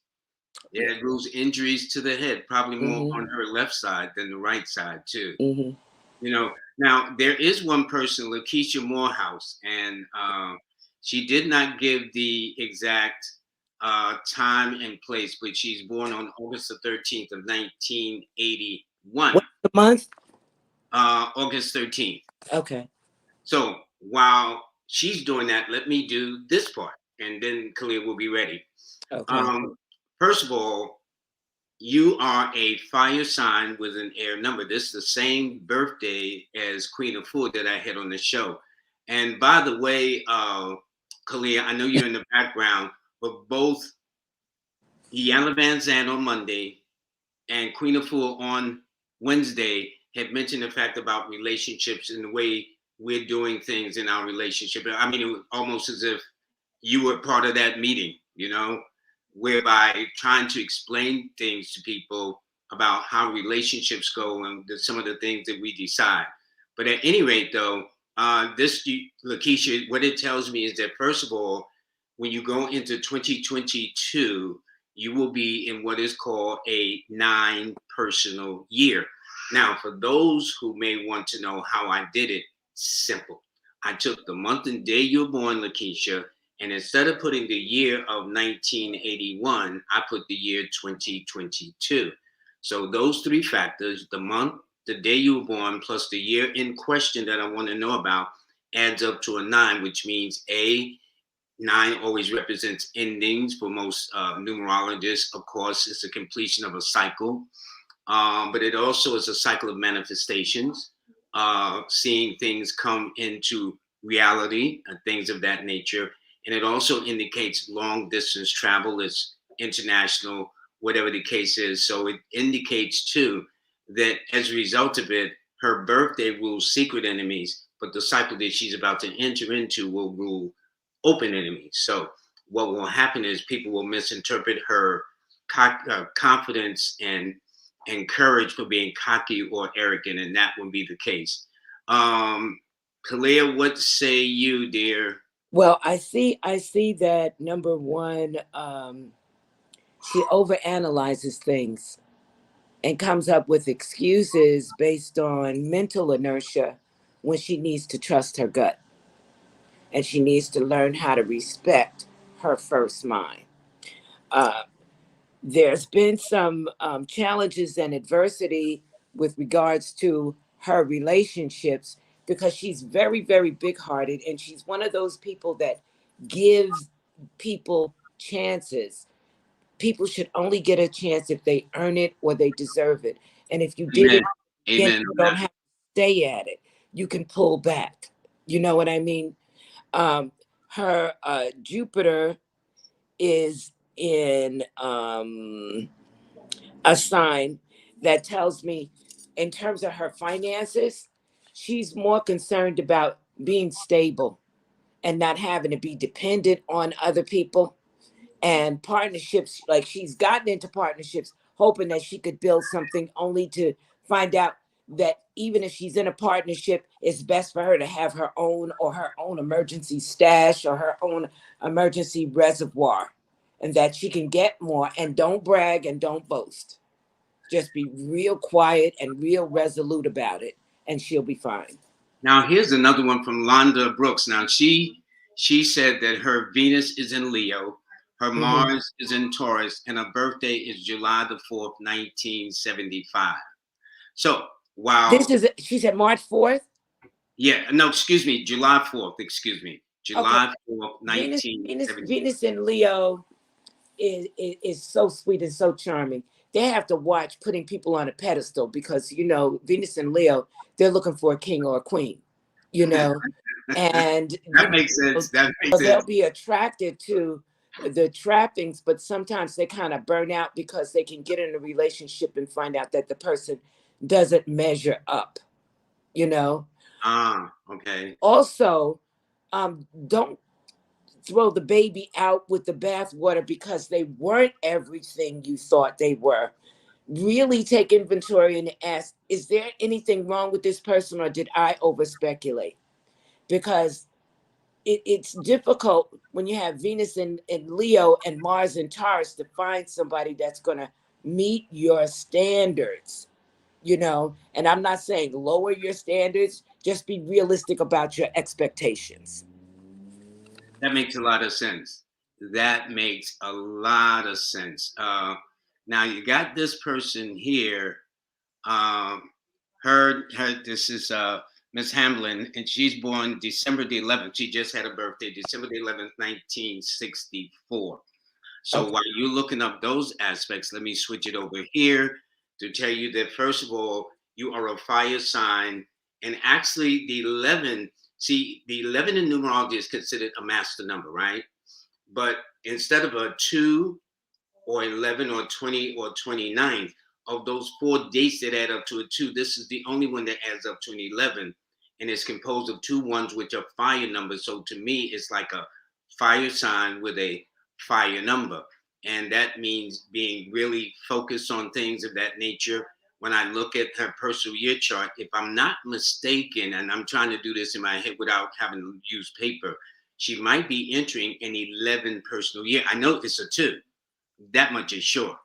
Yeah, Yeah. it rules injuries to the head, probably more Mm-hmm. on her left side than the right side, too. Mm-hmm. You know, now there is one person, Lakeisha Morehouse, and she did not give the exact time and place, but she's born on August the 13th of 1981. What's the month? August 13th. Okay. So while she's doing that, let me do this part, and then Khalea will be ready. Okay. Um, First of all, you are a fire sign with an air number. This is the same birthday as Queen of Food that I had on the show. And by the way, Khalea, I know you're in the background, but both Iyanla Van Zandt on Monday and Queen of Fool on Wednesday had mentioned the fact about relationships and the way we're doing things in our relationship. I mean, it was almost as if you were part of that meeting, you know, whereby trying to explain things to people about how relationships go and some of the things that we decide. But at any rate, though, this, Lakeisha, what it tells me is that, first of all, when you go into 2022, you will be in what is called a 9 personal year. Now, for those who may want to know how I did it, simple. I took the month and day you were born, Lakeisha, and instead of putting the year of 1981, I put the year 2022. So those 3 factors, the month, the day you were born, plus the year in question that I want to know about, adds up to a 9, which means A, 9 always represents endings for most numerologists. Of course, it's a completion of a cycle, but it also is a cycle of manifestations, seeing things come into reality and things of that nature. And it also indicates long distance travel, it's international, whatever the case is. So it indicates too that as a result of it, her birthday rules secret enemies, but the cycle that she's about to enter into will rule open enemies. So what will happen is people will misinterpret her confidence and courage for being cocky or arrogant, and that would be the case. Khalea, what say you, dear? Well, I see that number one, she overanalyzes things and comes up with excuses based on mental inertia when she needs to trust her gut and she needs to learn how to respect her first mind. Uh, there's been some challenges and adversity with regards to her relationships because she's very, very big hearted and she's one of those people that gives people chances. People should only get a chance if they earn it or they deserve it. And if you did Amen. it, then Amen you on don't that. have to stay at it. You can pull back. You know what I mean? Um, her Jupiter is in a sign that tells me, in terms of her finances, she's more concerned about being stable and not having to be dependent on other people and partnerships. Like she's gotten into partnerships hoping that she could build something only to find out that even if she's in a partnership, it's best for her to have her own emergency stash or her own emergency reservoir, and that she can get more. And don't brag and don't boast, just be real quiet and real resolute about it, and she'll be fine. Now here's another one from Londa Brooks. Now she said that her Venus is in Leo, Her Hmm. Mars is in Taurus, and her birthday is July the 4th, 1975. So This while, is, she said March 4th. yeah, no, excuse me, July 4th, excuse me, Okay. July 4th, Venus in Leo is so sweet and so charming. They have to watch putting people on a pedestal because Venus and Leo, they're looking for a king or a queen, you know, and That makes sense. That makes they'll sense. be attracted to the trappings, but sometimes they kind of burn out because they can get in a relationship and find out that the person doesn't measure up, you know. Ah, okay. Also, don't throw the baby out with the bathwater because they weren't everything you thought they were. Really take inventory and ask, is there anything wrong with this person or did I over speculate? Because it's difficult when you have Venus in Leo and Mars in Taurus to find somebody that's going to meet your standards, And I'm not saying lower your standards, just be realistic about your expectations. That makes a lot of sense. That makes a lot of sense. Now you got this person here. Um, this is Miss Hamlin, and she's born December the 11th. She just had a birthday, December the 11th, 1964. So Okay. while you're looking up those aspects, let me switch it over here to tell you that first of all, you are a fire sign, and actually the 11. See, the 11 in numerology is considered a master number, right? But instead of a 2 or 11 or 20 or 29, of those four dates that add up to a 2, this is the only one that adds up to an 11. And it's composed of two ones, which are fire numbers. So to me, it's like a fire sign with a fire number. And that means being really focused on things of that nature. When I look at her personal year chart, if I'm not mistaken, and I'm trying to do this in my head without having to use paper, she might be entering an 11 personal year. I know it's a 2, that much is sure.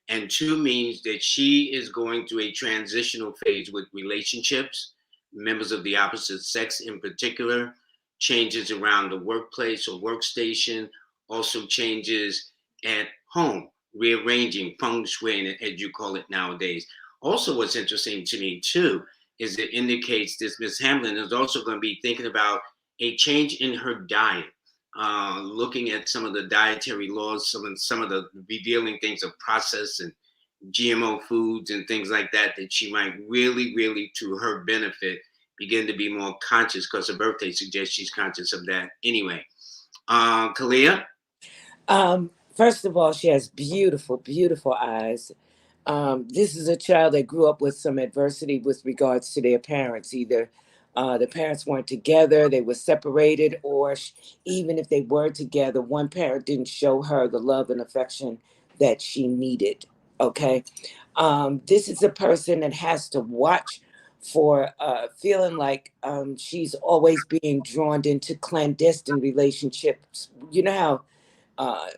And 2 means that she is going through a transitional phase with relationships, members of the opposite sex in particular, changes around the workplace or workstation, also changes at home, rearranging feng shui, as you call it nowadays. Also, what's interesting to me too is it indicates this Miss Hamlin is also going to be thinking about a change in her diet, looking at some of the dietary laws, some of the revealing things of processed and GMO foods and things like that, that she might really, really, to her benefit, begin to be more conscious because her birthday suggests she's conscious of that anyway. Khalia? First of all, she has beautiful, beautiful eyes. This is a child that grew up with some adversity with regards to their parents. Either the parents weren't together, they were separated, or even if they were together, one parent didn't show her the love and affection that she needed. Okay. This is a person that has to watch for feeling like she's always being drawn into clandestine relationships. You know how uh,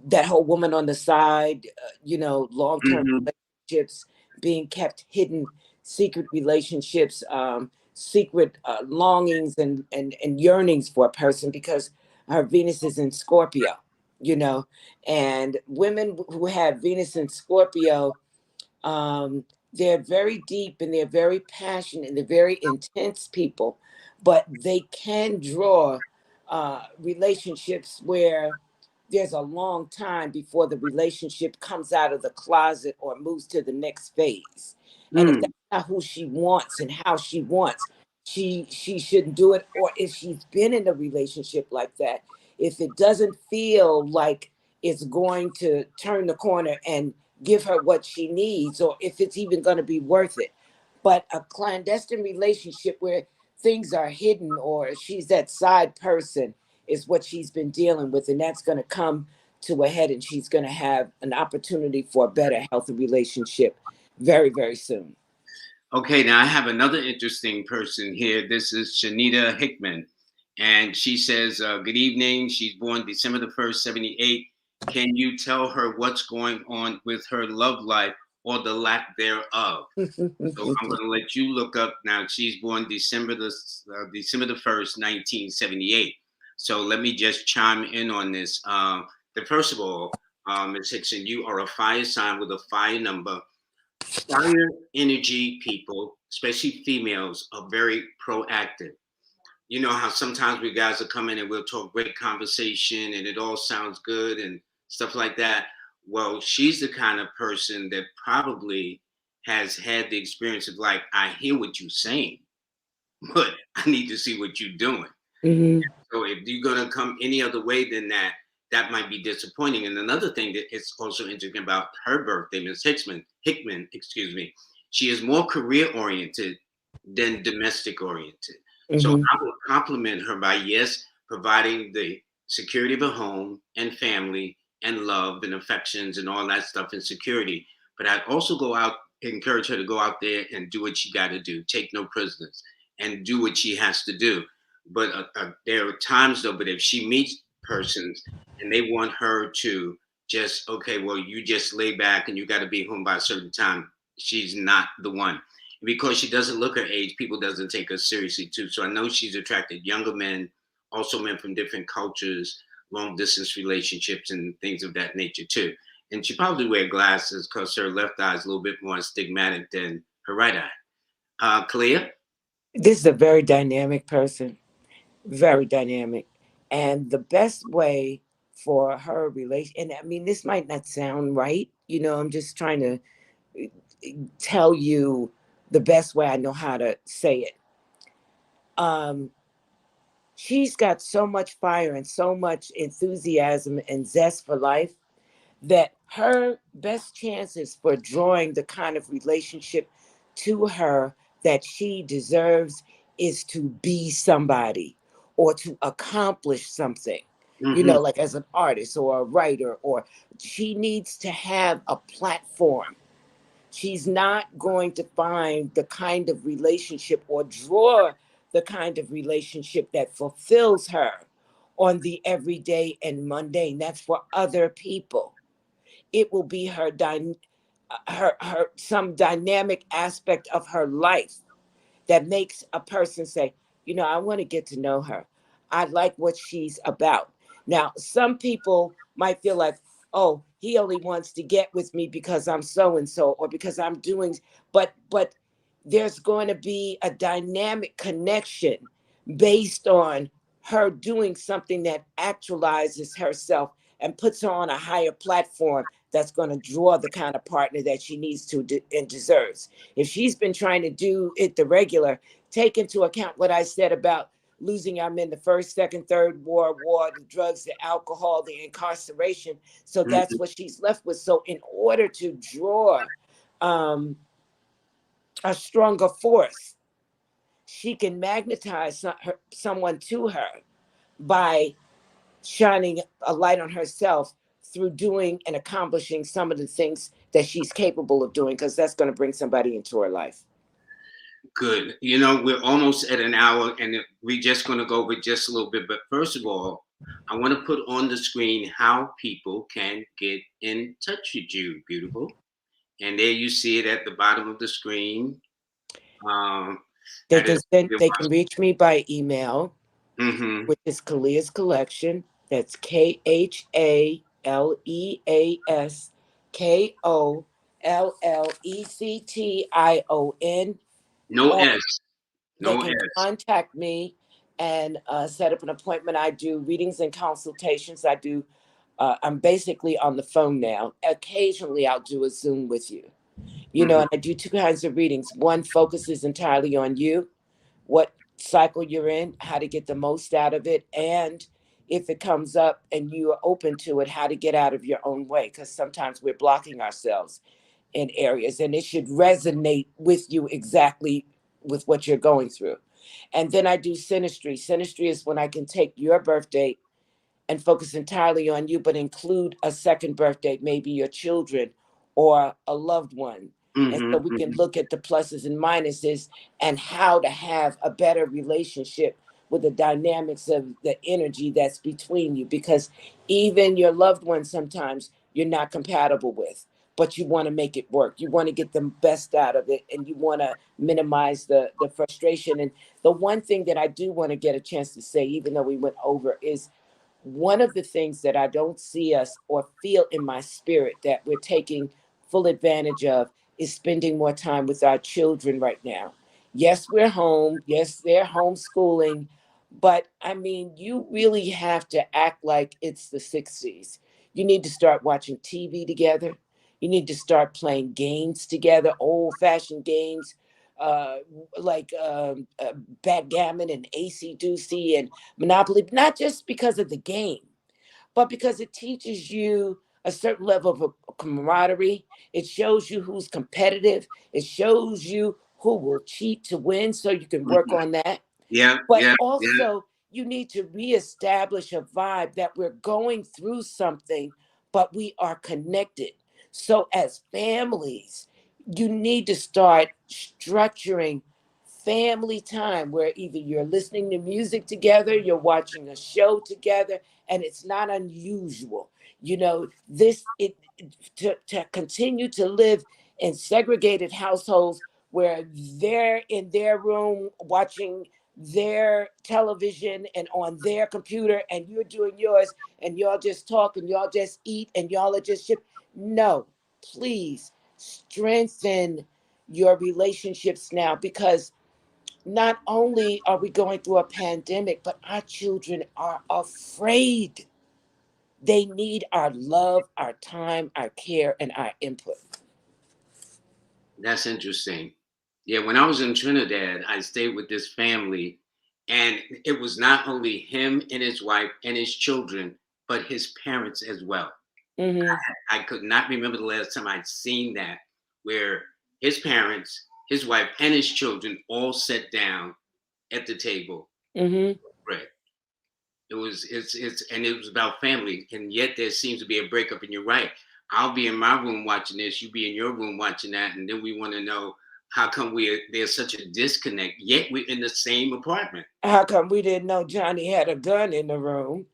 that whole woman on the side, long-term Mm-hmm. relationships being kept hidden, secret relationships, secret longings and yearnings for a person because her Venus is in Scorpio, you know, and women who have Venus in Scorpio, um, they're very deep and they're very passionate and they're very intense people, but they can draw relationships where there's a long time before the relationship comes out of the closet or moves to the next phase. And if Mm. that's not who she wants and how she wants, she shouldn't do it. Or if she's been in a relationship like that, if it doesn't feel like it's going to turn the corner and give her what she needs, or if it's even going to be worth it. But a clandestine relationship where things are hidden or she's that side person is what she's been dealing with. And that's going to come to a head and she's going to have an opportunity for a better, healthy relationship very, very soon. Okay, now I have another interesting person here. This is Shanita Hickman. And she says, good evening. She's born December the 1st, 78. Can you tell her what's going on with her love life or the lack thereof? So I'm going to let you look up now. She's born December the 1st, 1978. So let me just chime in on this. that first of all, Ms. Hickson, you are a fire sign with a fire number. Fire energy people, especially females, are very proactive. You know how sometimes we guys will come in and we'll talk great conversation and it all sounds good and stuff like that. Well, she's the kind of person that probably has had the experience of like, I hear what you're saying, but I need to see what you're doing. Mm-hmm. So if you're gonna come any other way than that, that might be disappointing. And another thing that is also interesting about her birthday, Ms. Hickman, excuse me, she is more career oriented than domestic oriented. So Mm-hmm. I would compliment her by yes, providing the security of a home and family and love and affections and all that stuff and security. But I'd also go out, encourage her to go out there and do what she got to do, take no prisoners, and do what she has to do. But there are times though, but if she meets persons and they want her to just, okay, well, you just lay back and you got to be home by a certain time, she's not the one. Because she doesn't look her age, people doesn't take her seriously too. So I know she's attracted younger men, also men from different cultures, long distance relationships and things of that nature too. And she probably wear glasses because her left eye is a little bit more stigmatic than her right eye. Khalea? This is a very dynamic person, very dynamic. And the best way for her relation, and I mean, this might not sound right. I'm just trying to tell you the best way I know how to say it. Um, she's got so much fire and so much enthusiasm and zest for life that her best chances for drawing the kind of relationship to her that she deserves is to be somebody or to accomplish something, Mm-hmm. like as an artist or a writer, or she needs to have a platform. She's not going to find the kind of relationship or draw the kind of relationship that fulfills her on the everyday and mundane. That's for other people. It will be her some dynamic aspect of her life that makes a person say, I want to get to know her. I like what she's about. Now, some people might feel like, oh, he only wants to get with me because I'm so and so, or because I'm doing, but there's going to be a dynamic connection based on her doing something that actualizes herself and puts her on a higher platform that's going to draw the kind of partner that she needs to and deserves. If she's been trying to do it the regular, take into account what I said about losing our men, the first, second, third war, the drugs, the alcohol, the incarceration. So that's Mm-hmm. what she's left with. So in order to draw um, a stronger force, she can magnetize someone to her by shining a light on herself through doing and accomplishing some of the things that she's capable of doing, because that's going to bring somebody into her life. Good. You know, we're almost at an hour and we're just going to go with just a little bit. But first of all, I want to put on the screen how people can get in touch with you, beautiful. And there you see it at the bottom of the screen. Um, They that can is, they can reach me by email, mm-hmm. which is Khaleas Collection. That's KHALEASKOLLECTION. No Or S, they no can S. contact me and set up an appointment. I do readings and consultations. I'm basically on the phone now. Occasionally, I'll do a Zoom with you. Mm-hmm. And I do two kinds of readings. One focuses entirely on you, what cycle you're in, how to get the most out of it, and if it comes up and you are open to it, how to get out of your own way. Because sometimes we're blocking ourselves in areas, and it should resonate with you exactly with what you're going through. And then I do synastry. Synastry is when I can take your birth date and focus entirely on you, but include a second birth date, maybe your children or a loved one. And Mm-hmm. so we can Mm-hmm. look at the pluses and minuses and how to have a better relationship with the dynamics of the energy that's between you. Because even your loved one, sometimes you're not compatible with, but you want to make it work. You want to get the best out of it, and you want to minimize the frustration. And the one thing that I do want to get a chance to say, even though we went over, is one of the things that I don't see us or feel in my spirit that we're taking full advantage of is spending more time with our children right now. Yes, we're home. Yes, they're homeschooling. But I mean, you really have to act like it's the 60s. You need to start watching TV together. You need to start playing games together, old fashioned games, uh, like backgammon and AC Doocy and Monopoly, not just because of the game, but because it teaches you a certain level of camaraderie. It shows you who's competitive. It shows you who will cheat to win so you can work Mhm. on that. Yeah, But yeah, yeah. also, you need to reestablish a vibe that we're going through something, but we are connected. So, as families, you need to start structuring family time where either you're listening to music together, you're watching a show together, and it's not unusual. You know, to continue to live in segregated households where they're in their room watching their television and on their computer and you're doing yours and y'all just talk and y'all just eat and y'all are just ship. No, please strengthen your relationships now because not only are we going through a pandemic, but our children are afraid. They need our love, our time, our care, and our input. That's interesting. Yeah, when I was in Trinidad, I stayed with this family, and it was not only him and his wife and his children, but his parents as well. Mm-hmm. I could not remember the last time I'd seen that, where his parents, his wife, and his children all sat down at the table. Mm-hmm. Right. It's and it was about family, and yet there seems to be a breakup. And you're right. I'll be in my room watching this, you be in your room watching that, and then we want to know how come there's such a disconnect. Yet we're in the same apartment. How come we didn't know Johnny had a gun in the room?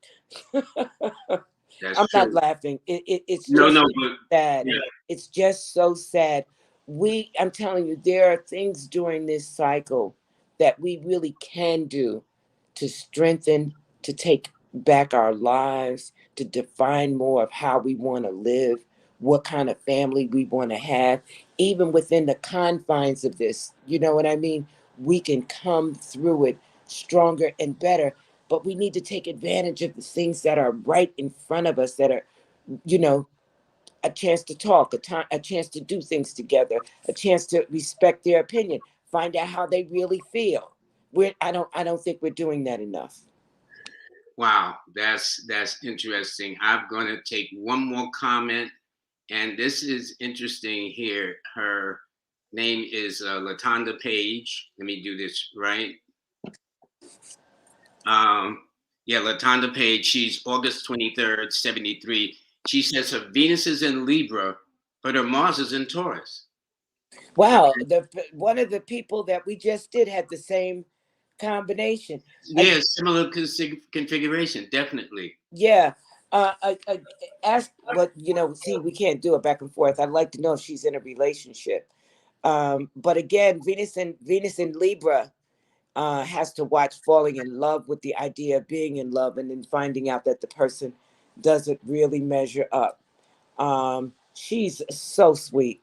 That's I'm not true. laughing. It's No, just no, but sad. yeah. It's just so sad. I'm telling you, there are things during this cycle that we really can do to strengthen, to take back our lives, to define more of how we want to live, what kind of family we want to have, even within the confines of this. You know what I mean? We can come through it stronger and better, but we need to take advantage of the things that are right in front of us that are, you know, a chance to talk, a chance to do things together, a chance to respect their opinion, find out how they really feel. I don't think we're doing that enough. Wow, that's interesting. I'm going to take one more comment, and this is interesting here. Her name is Latonda Page. Let me do this right. Um, yeah, Latonda Page. She's August 23rd, 73. She says her Venus is in Libra, but her Mars is in Taurus. Wow, the one of the people that we just did had the same combination. Yeah, similar configuration, definitely. Yeah. Ask what see, we can't do it back and forth. I'd like to know if she's in a relationship. But again, Venus in Libra has to watch falling in love with the idea of being in love and then finding out that the person doesn't really measure up. She's so sweet.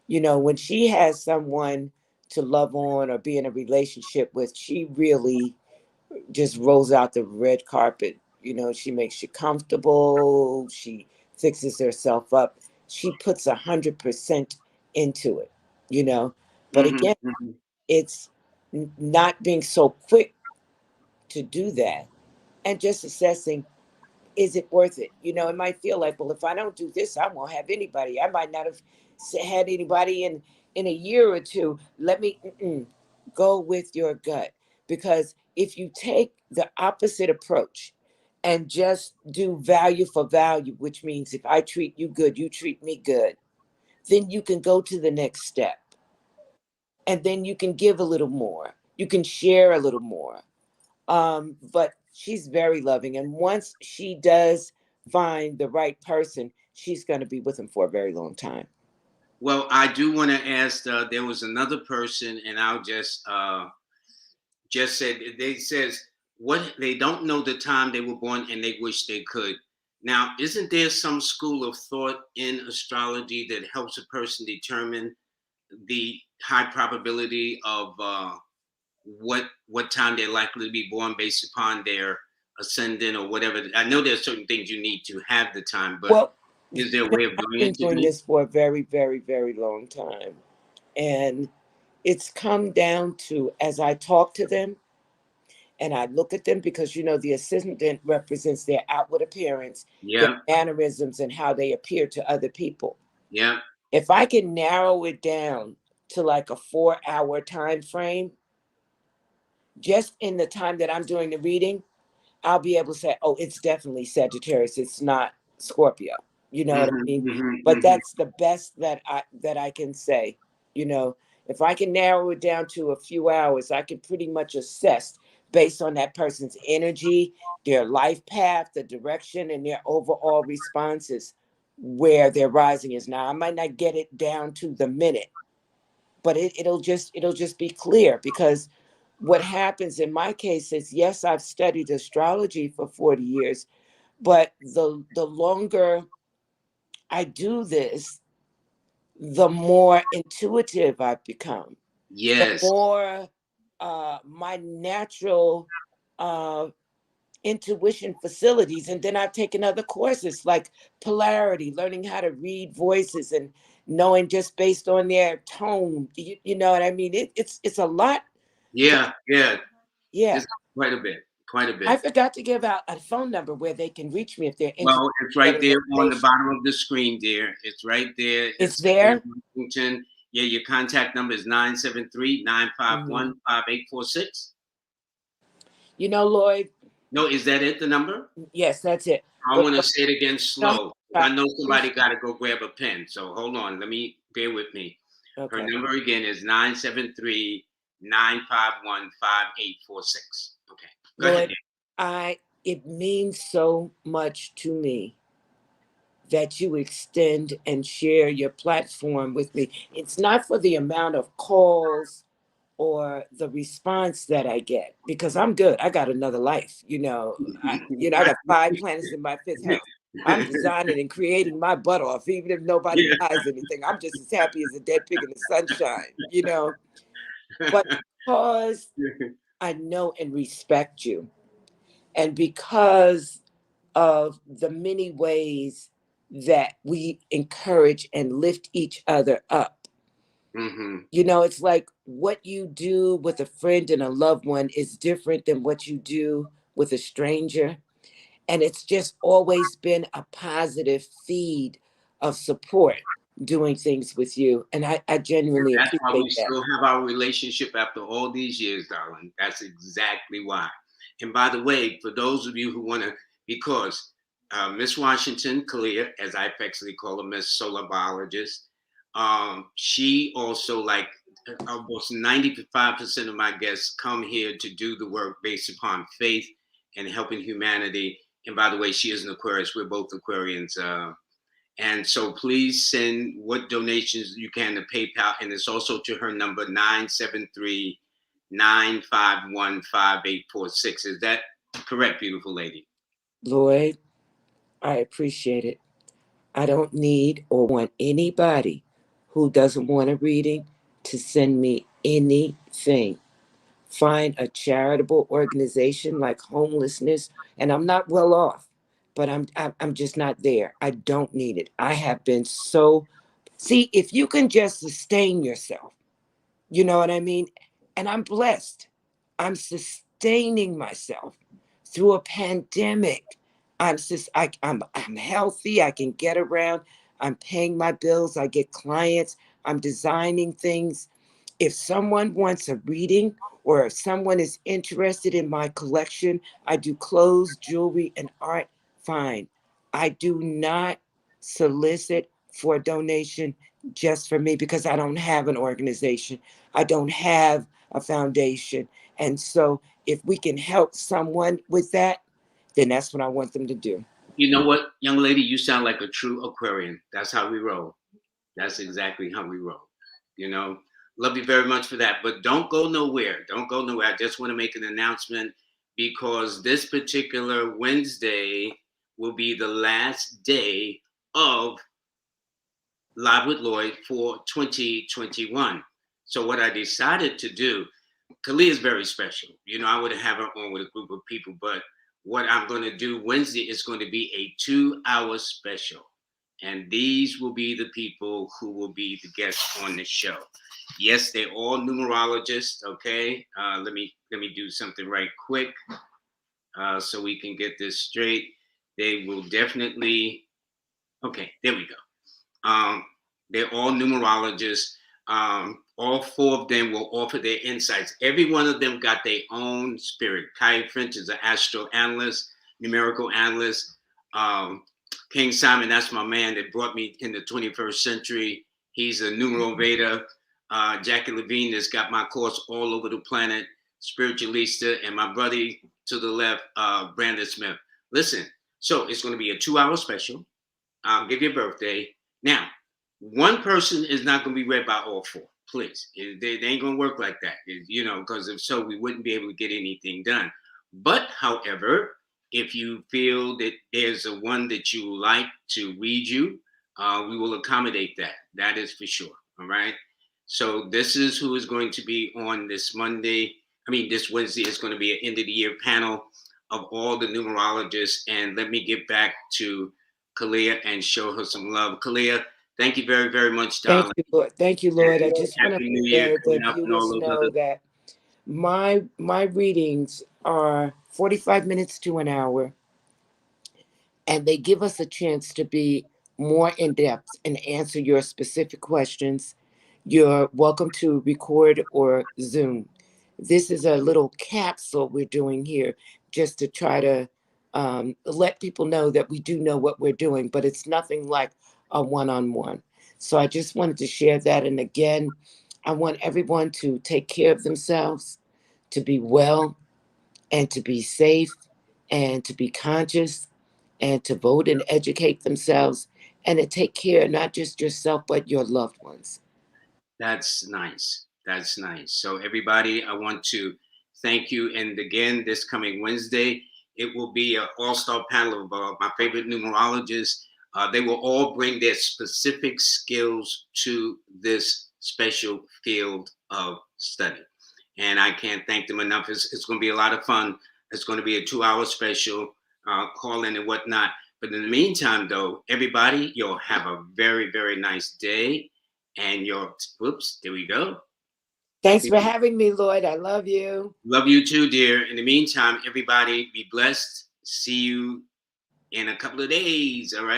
When she has someone to love on or be in a relationship with, she really just rolls out the red carpet. She makes you comfortable. She fixes herself up. She puts 100% into it. You know, but Hmm, again, hmm. it's not being so quick to do that and just assessing, is it worth it? It might feel like, well, if I don't do this, I won't have anybody. I might not have had anybody in a year or two. Let me go with your gut, because if you take the opposite approach and just do value for value, which means if I treat you good, you treat me good, then you can go to the next step, and then you can give a little more, you can share a little more. But she's very loving, and once she does find the right person, she's going to be with him for a very long time. Well, I do want to ask. There was another person, and I'll just say they says what they don't know the time they were born and they wish they could. Now, isn't there some school of thought in astrology that helps a person determine the high probability of what time they're likely to be born based upon their ascendant or whatever? I know there's certain things you need to have the time, but Well, is there a way of I've doing been it doing today? this for a very, very, very long time. And it's come down to, as I talk to them and I look at them, because the assistant represents their outward appearance, their Yeah, mannerisms, and how they appear to other people. yeah. If I can narrow it down to like a 4-hour time frame, just in the time that I'm doing the reading, I'll be able to say, oh, it's definitely Sagittarius. It's not Scorpio. You know what I Hmm, mean? hmm, But hmm. that's the best that I can say. You know, if I can narrow it down to a few hours, I can pretty much assess based on that person's energy, their life path, the direction, and their overall responses where their rising is. Now, I might not get it down to the minute, but it'll just be clear, because what happens in my case is, yes, I've studied astrology for 40 years, but the longer I do this, the more intuitive I've become, the Yes, more my natural uh, intuition facilities. And then I've taken other courses like polarity, learning how to read voices and knowing just based on their tone. You know what I mean? It's a lot. To, yeah, yeah. yeah. It's quite a bit, quite a I bit. forgot to give out a phone number where they can reach me if they're interested Well, it's in right getting there on the information. bottom of the screen, dear. It's right there. It's It's Khalea there. Washington. Yeah, your contact number is 973 Mhm. 951 5846. Lloyd, No, is that it, the number? yes, that's it. I But want to say it again you know how slow. I I know somebody appreciate. got to go grab a pen. So hold on. Let me bear with me. Her Okay, number again is 973 951 5846. Okay. Go ahead, Lloyd, dear. it means so much to me that you extend and share your platform with me. It's not for the amount of calls or the response that I get, because I'm good. I got another life. I got 5 planets in my fifth house. I'm designing and creating my butt off, even if nobody Yeah. buys anything. I'm just as happy as a dead pig in the sunshine. But because I know and respect you, and because of the many ways that we encourage and lift each other up. Hmm. It's like what you do with a friend and a loved one is different than what you do with a stranger. And it's just always been a positive feed of support doing things with you. And I genuinely That's why we appreciate that. still have our relationship after all these years, darling. That's exactly why. And by the way, for those of you who want to, because Miss Washington, Khalea, as I affectionately call her, Miss Solar Biologist, she also, like almost 95% of my guests, come here to do the work based upon faith and helping humanity. And by the way, she is an Aquarius. We're both Aquarians. And so please send what donations you can to PayPal. And it's also to her number 973 951 5846. Is that correct, beautiful lady? Lloyd, I appreciate it. I don't need or want anybody who doesn't want a reading to send me anything. Find a charitable organization like homelessness, and I'm not well off, but I'm just not there. I don't need it. I have been so. See, if you can just sustain yourself, you know what I mean? And I'm blessed. I'm sustaining myself through a pandemic. I'm healthy. I can get around. I'm paying my bills. I get clients. I'm designing things. If someone wants a reading, or if someone is interested in my collection, I do clothes, jewelry, and art. Fine. I do not solicit for a donation just for me, because I don't have an organization. I don't have a foundation. And so if we can help someone with that, then that's what I want them to do. You know what, young lady? You sound like a true Aquarian. That's how we roll. That's exactly how we roll. You know, love you very much for that. But don't go nowhere. Don't go nowhere. I just want to make an announcement. because this particular Wednesday will be the last day of Live with Lloyd for 2021. So what I decided to do, Khalia is very special. You know, I would have her on with a group of people, but what I'm going to do Wednesday is going to be a 2-hour special. And these will be the people who will be the guests on the show. Yes, they're all numerologists. Okay, let me do something right quick so we can get this straight. They will definitely. Okay, there we go. They're all numerologists. All four of them will offer their insights. Every one of them got their own spirit. Kai French is an astro analyst, numerical analyst. King Simon, that's my man that brought me in the 21st century. He's a numerovator. Jackie Levine has got my course all over the planet, spiritualista, and my brother to the left, Brandon Smith. Listen, so it's going to be a 2-hour special. I'll give you a birthday. Now, one person is not going to be read by all four. Please, they ain't going to work like that. You know, because if so, we wouldn't be able to get anything done. But, however, if you feel that there's a one that you like to read you, we will accommodate that. That is for sure. All right. So this is who is going to be on this Monday. I mean, this Wednesday is going to be an end of the year panel of all the numerologists. And let me get back to Khalea and show her some love. Khalea, thank you very, very much, darling. Thank you, Lord. Thank you, Lord. I just want to Happy New let Year the coming up and viewers all of know the. that my readings are 45 minutes to an hour, and they give us a chance to be more in depth and answer your specific questions. You're welcome to record or Zoom. This is a little capsule we're doing here just to try to let people know that we do know what we're doing, but it's nothing like a one-on-one. So I just wanted to share that. And again, I want everyone to take care of themselves, to be well, and to be safe, and to be conscious, and to vote and educate themselves, and to take care not just yourself but your loved ones. That's nice. That's nice. So, everybody, I want to thank you. And again, this coming Wednesday, it will be an all-star panel of my favorite numerologists. They will all bring their specific skills to this special field of study. And I can't thank them enough. It's going to be a lot of fun. It's going to be a 2-hour special, call in and whatnot. But in the meantime, though, everybody, you'll have a very, very nice day. And your, whoops, there we go. Thanks for having me, Lloyd. I love you. Love you too, dear. In the meantime, everybody, be blessed. See you in a couple of days. All right.